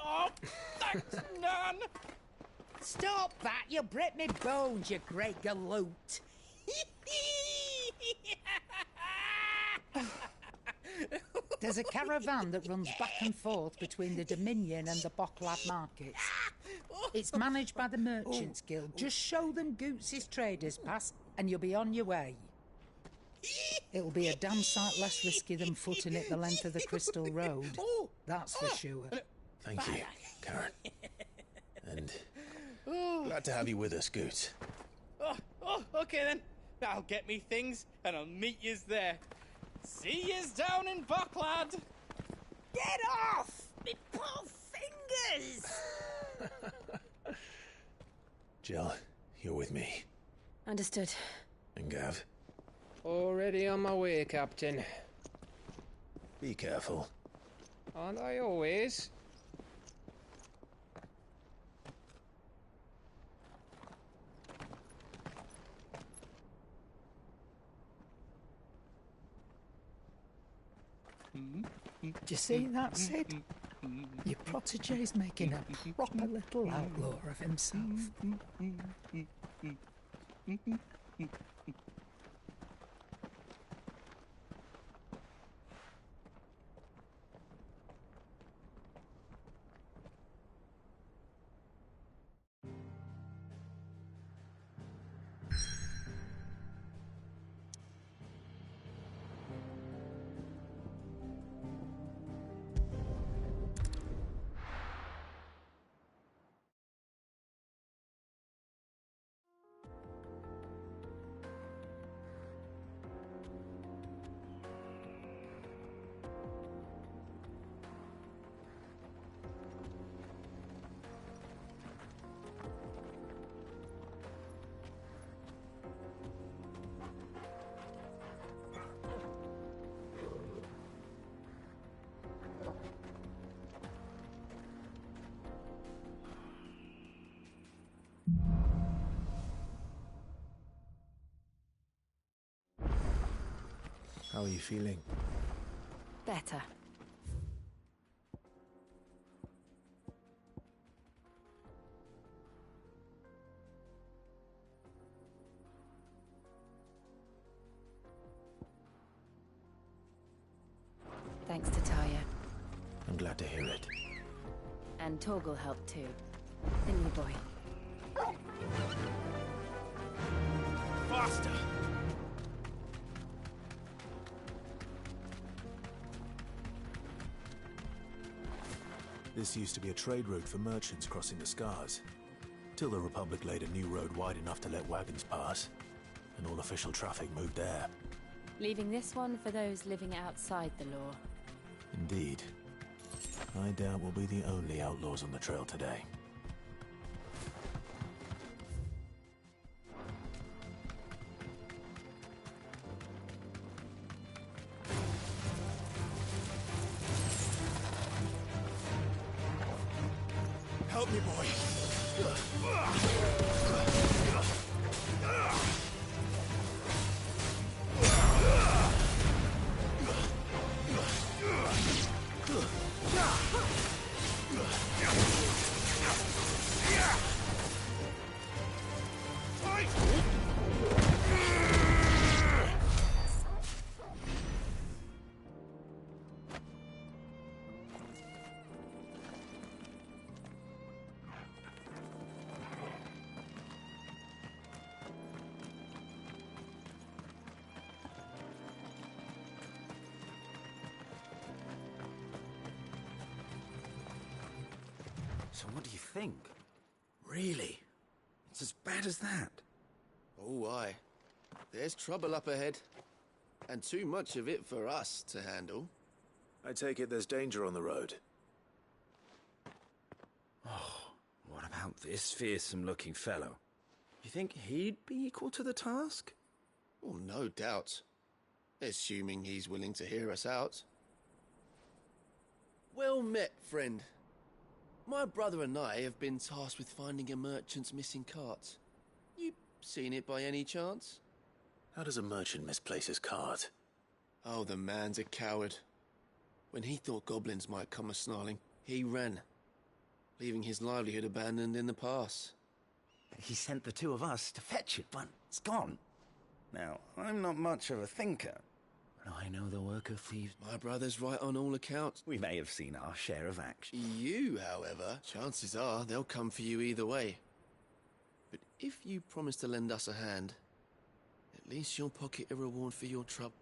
Oh, thanks, Nan! Stop that! You'll break me bones, you great galoot! There's a caravan that runs back and forth between the Dominion and the Bocklad markets. It's managed by the Merchants Guild. Just show them Goots' traders pass and you'll be on your way. It'll be a damn sight less risky than footing it the length of the Crystal Road. That's for sure. Thank you, Karen. And glad to have you with us, Goots. Okay then. I'll get me things and I'll meet yous there. See yous down in Bocklad. Get off! Me poor fingers! Jill, you're with me. Understood. And Gav? Already on my way, Captain. Be careful. Aren't I always? Do you see that, Sid? Your protege's making a proper little outlaw of himself. How are you feeling? Better. Thanks to Talia. I'm glad to hear it. And Torgal helped too. Didn't you, boy? Faster! This used to be a trade route for merchants crossing the Scars, till the Republic laid a new road wide enough to let wagons pass, and all official traffic moved there. Leaving this one for those living outside the law. Indeed. I doubt we'll be the only outlaws on the trail today. Help me, boy. So what do you think? Really? It's as bad as that? Oh, aye. There's trouble up ahead. And too much of it for us to handle. I take it there's danger on the road. Oh, what about this fearsome-looking fellow? You think he'd be equal to the task? Oh, no doubt. Assuming he's willing to hear us out. Well met, friend. My brother and I have been tasked with finding a merchant's missing cart. You seen it by any chance? How does a merchant misplace his cart? Oh, the man's a coward. When he thought goblins might come a-snarling, he ran, leaving his livelihood abandoned in the pass. He sent the two of us to fetch it, but it's gone. Now, I'm not much of a thinker, but I know the work of thieves. My brother's right on all accounts. We may have seen our share of action. You, however, chances are they'll come for you either way. But if you promise to lend us a hand, at least you'll pocket a reward for your trouble.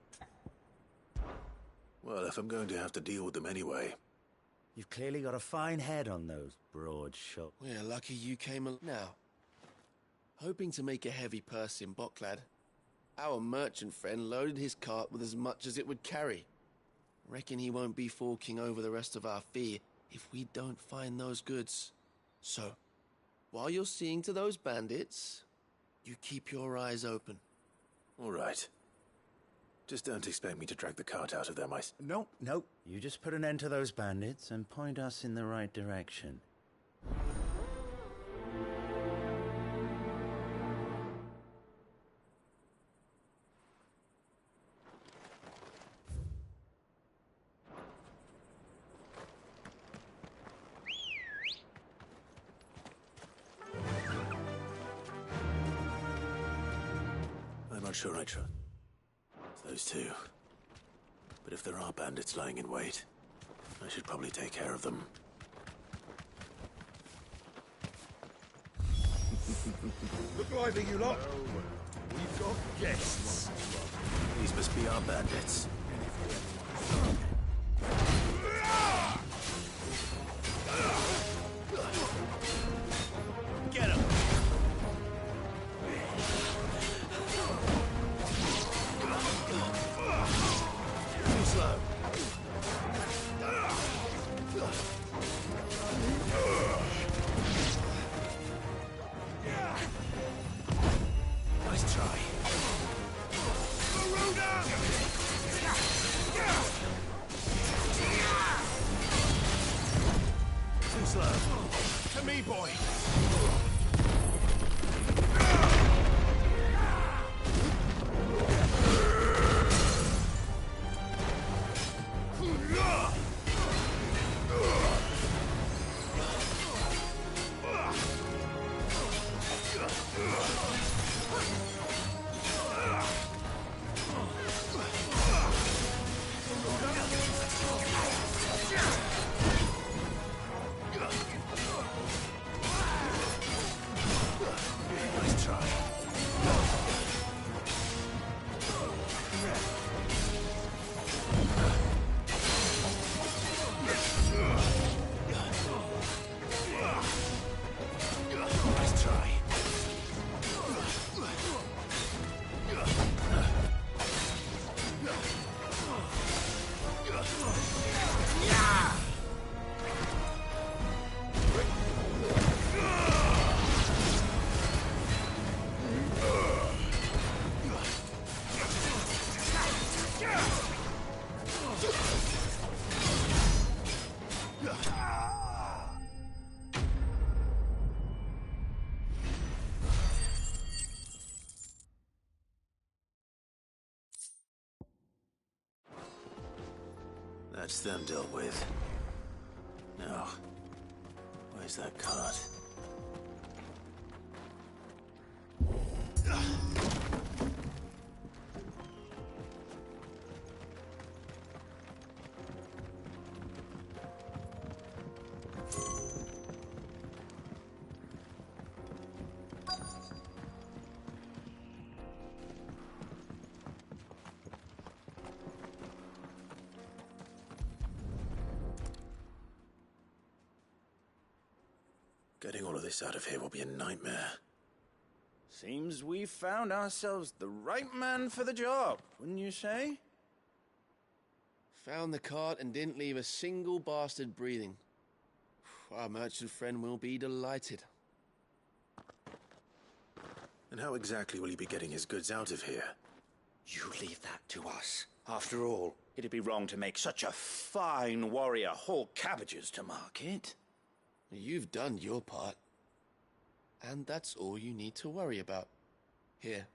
Well, if I'm going to have to deal with them anyway. You've clearly got a fine head on those broad shoulders. We're lucky you came along. Now, hoping to make a heavy purse in Bocklad, our merchant friend loaded his cart with as much as it would carry. Reckon he won't be forking over the rest of our fee if we don't find those goods. So, while you're seeing to those bandits, you keep your eyes open. All right. Just don't expect me to drag the cart out of there myself. Nope. You just put an end to those bandits and point us in the right direction. I'm not sure I trust those two. But if there are bandits lying in wait, I should probably take care of them. Look lively, you lot. We've got guests. These must be our bandits. Get him! Too slow. Nice try. Too slow. To me, boy! That's them dealt with. Now, where's that cart? Getting all of this out of here will be a nightmare. Seems we found ourselves the right man for the job, wouldn't you say? Found the cart and didn't leave a single bastard breathing. Our merchant friend will be delighted. And how exactly will he be getting his goods out of here? You leave that to us. After all, it'd be wrong to make such a fine warrior haul cabbages to market. You've done your part. And that's all you need to worry about. Here.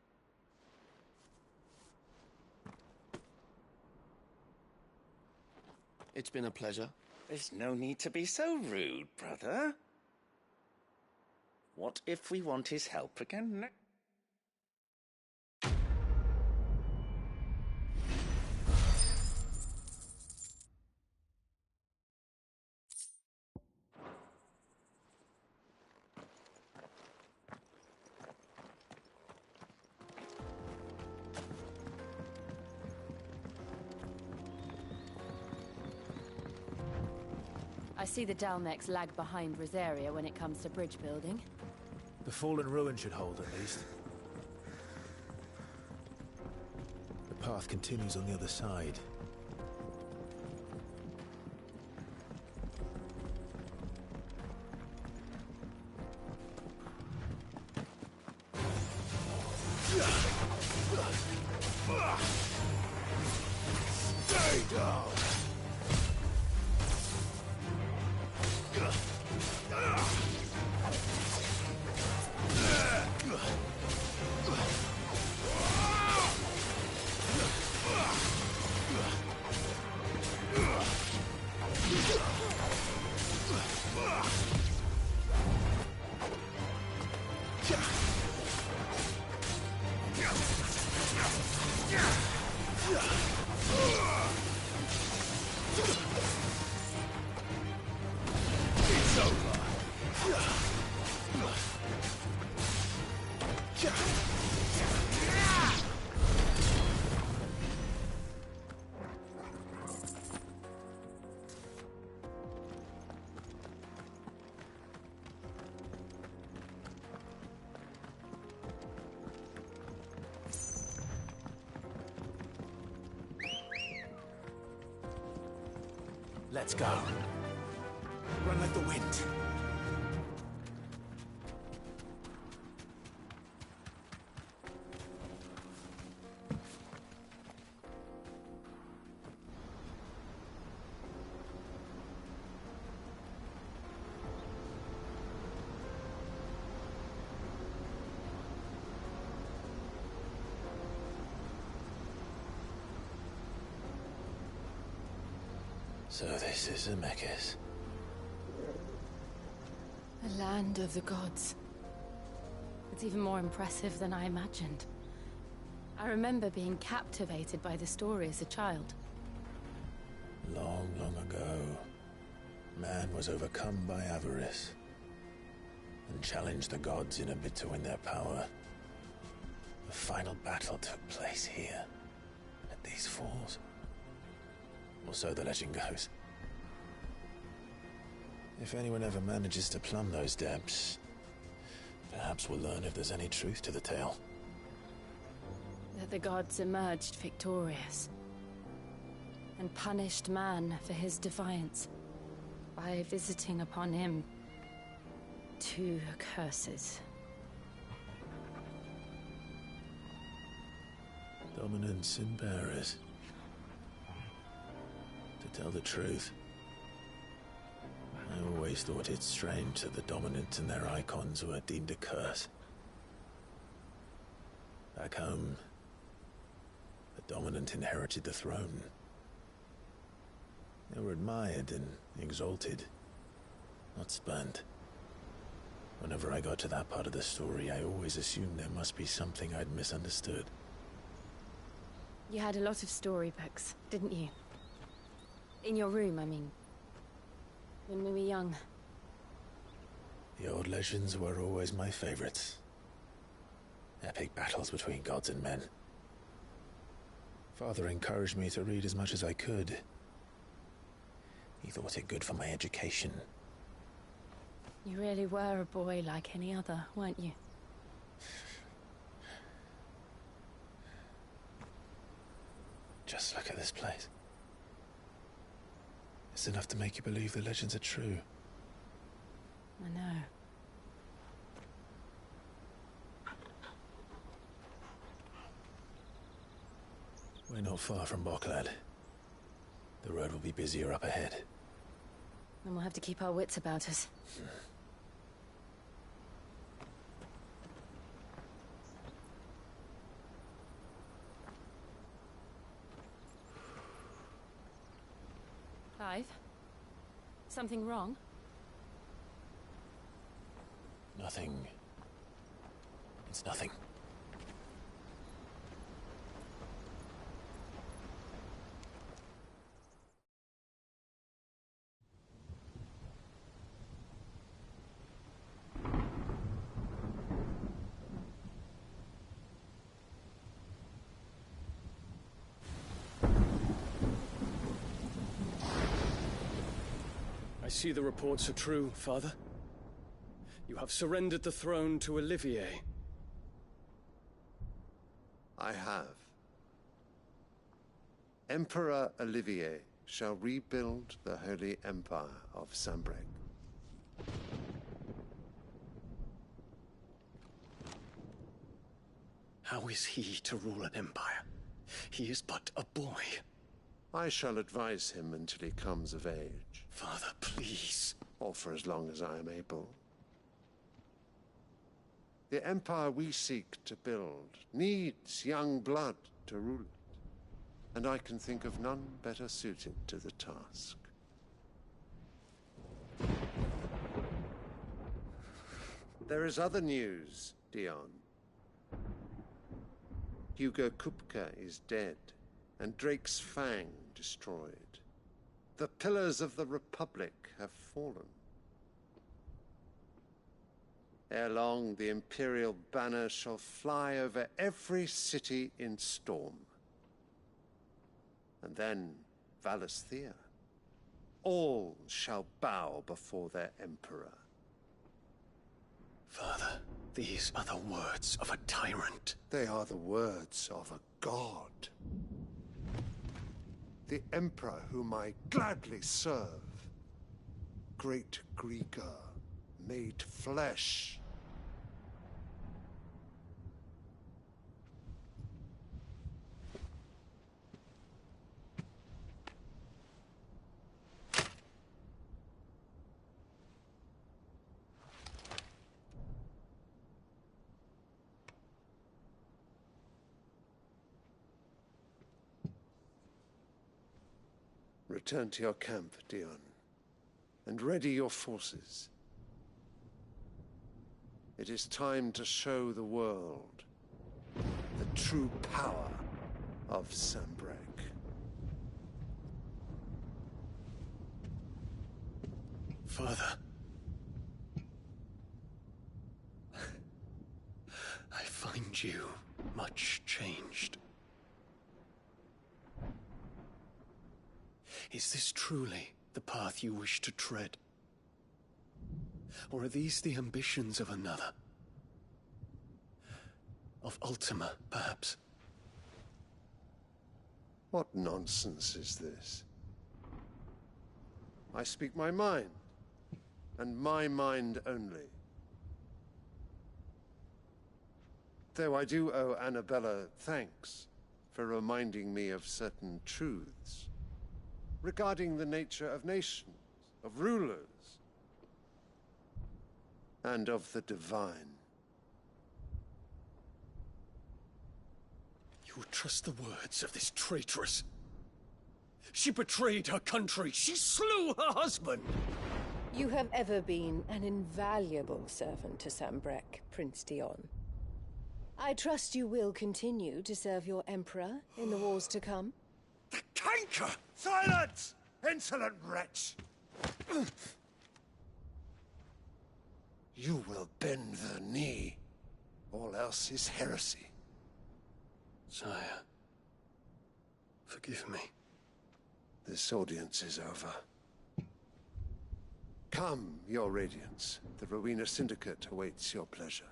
It's been a pleasure. There's no need to be so rude, brother. What if we want his help again? I see the Dalmex lag behind Rosaria when it comes to bridge building. The fallen ruin should hold, at least. The path continues on the other side. Stay down! It's over. Let's go. Run like the wind. So this is Zemeckis. The land of the gods. It's even more impressive than I imagined. I remember being captivated by the story as a child. Long, long ago, man was overcome by avarice and challenged the gods in a bid to win their power. The final battle took place here, at these falls. Or so the legend goes. If anyone ever manages to plumb those depths, perhaps we'll learn if there's any truth to the tale. That the gods emerged victorious and punished man for his defiance by visiting upon him 2 curses. Dominance and bearers. Tell the truth. I always thought it strange that the dominant and their icons were deemed a curse. Back home, the dominant inherited the throne. They were admired and exalted, not spurned. Whenever I got to that part of the story, I always assumed there must be something I'd misunderstood. You had a lot of storybooks, didn't you? In your room, I mean. When we were young. The old legends were always my favorites. Epic battles between gods and men. Father encouraged me to read as much as I could. He thought it good for my education. You really were a boy like any other, weren't you? Just look at this place. It's enough to make you believe the legends are true. I know. We're not far from Boklad. The road will be busier up ahead. Then we'll have to keep our wits about us. Clive? Something wrong? Nothing. It's nothing. I see the reports are true, Father. You have surrendered the throne to Olivier. I have. Emperor Olivier shall rebuild the Holy Empire of Sanbreque. How is he to rule an empire? He is but a boy. I shall advise him until he comes of age. Father, please. Or for as long as I am able. The empire we seek to build needs young blood to rule it, and I can think of none better suited to the task. There is other news, Dion. Hugo Kupka is dead, and Drake's Fang destroyed. The pillars of the Republic have fallen. Ere long, the Imperial banner shall fly over every city in Storm. And then Valisthea. All shall bow before their Emperor. Father, these are the words of a tyrant. They are the words of a god. The Emperor whom I gladly serve. Great Grieger, made flesh. Return to your camp, Dion, and ready your forces. It is time to show the world the true power of Sanbreque. Father. I find you much changed. Is this truly the path you wish to tread? Or are these the ambitions of another? Of Ultima, perhaps? What nonsense is this? I speak my mind, and my mind only. Though I do owe Annabella thanks for reminding me of certain truths. regarding the nature of nations, of rulers, and of the divine. You would trust the words of this traitress? She betrayed her country. She slew her husband. You have ever been an invaluable servant to Sambrek, Prince Dion. I trust you will continue to serve your Emperor in the wars to come. The canker! Silence! Insolent wretch! You will bend the knee. All else is heresy. Sire, forgive me. This audience is over. Come, Your Radiance. The Rowena Syndicate awaits your pleasure.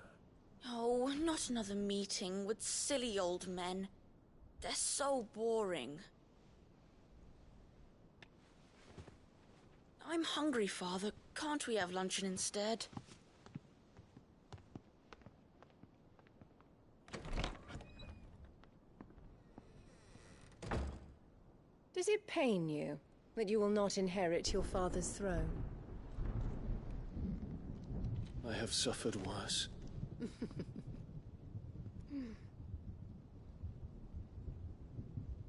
Oh, not another meeting with silly old men. They're so boring. I'm hungry, Father. Can't we have luncheon instead? Does it pain you that you will not inherit your father's throne? I have suffered worse.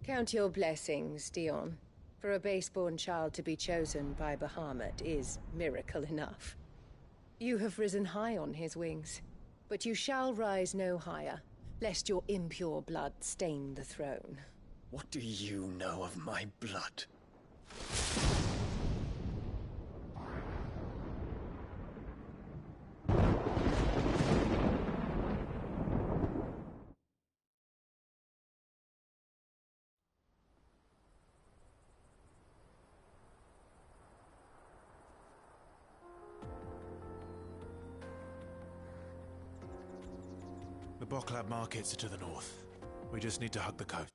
Count your blessings, Dion. For a base-born child to be chosen by Bahamut is miracle enough. You have risen high on his wings, but you shall rise no higher, lest your impure blood stain the throne. What do you know of my blood? The Boklab markets are to the north. We just need to hug the coast.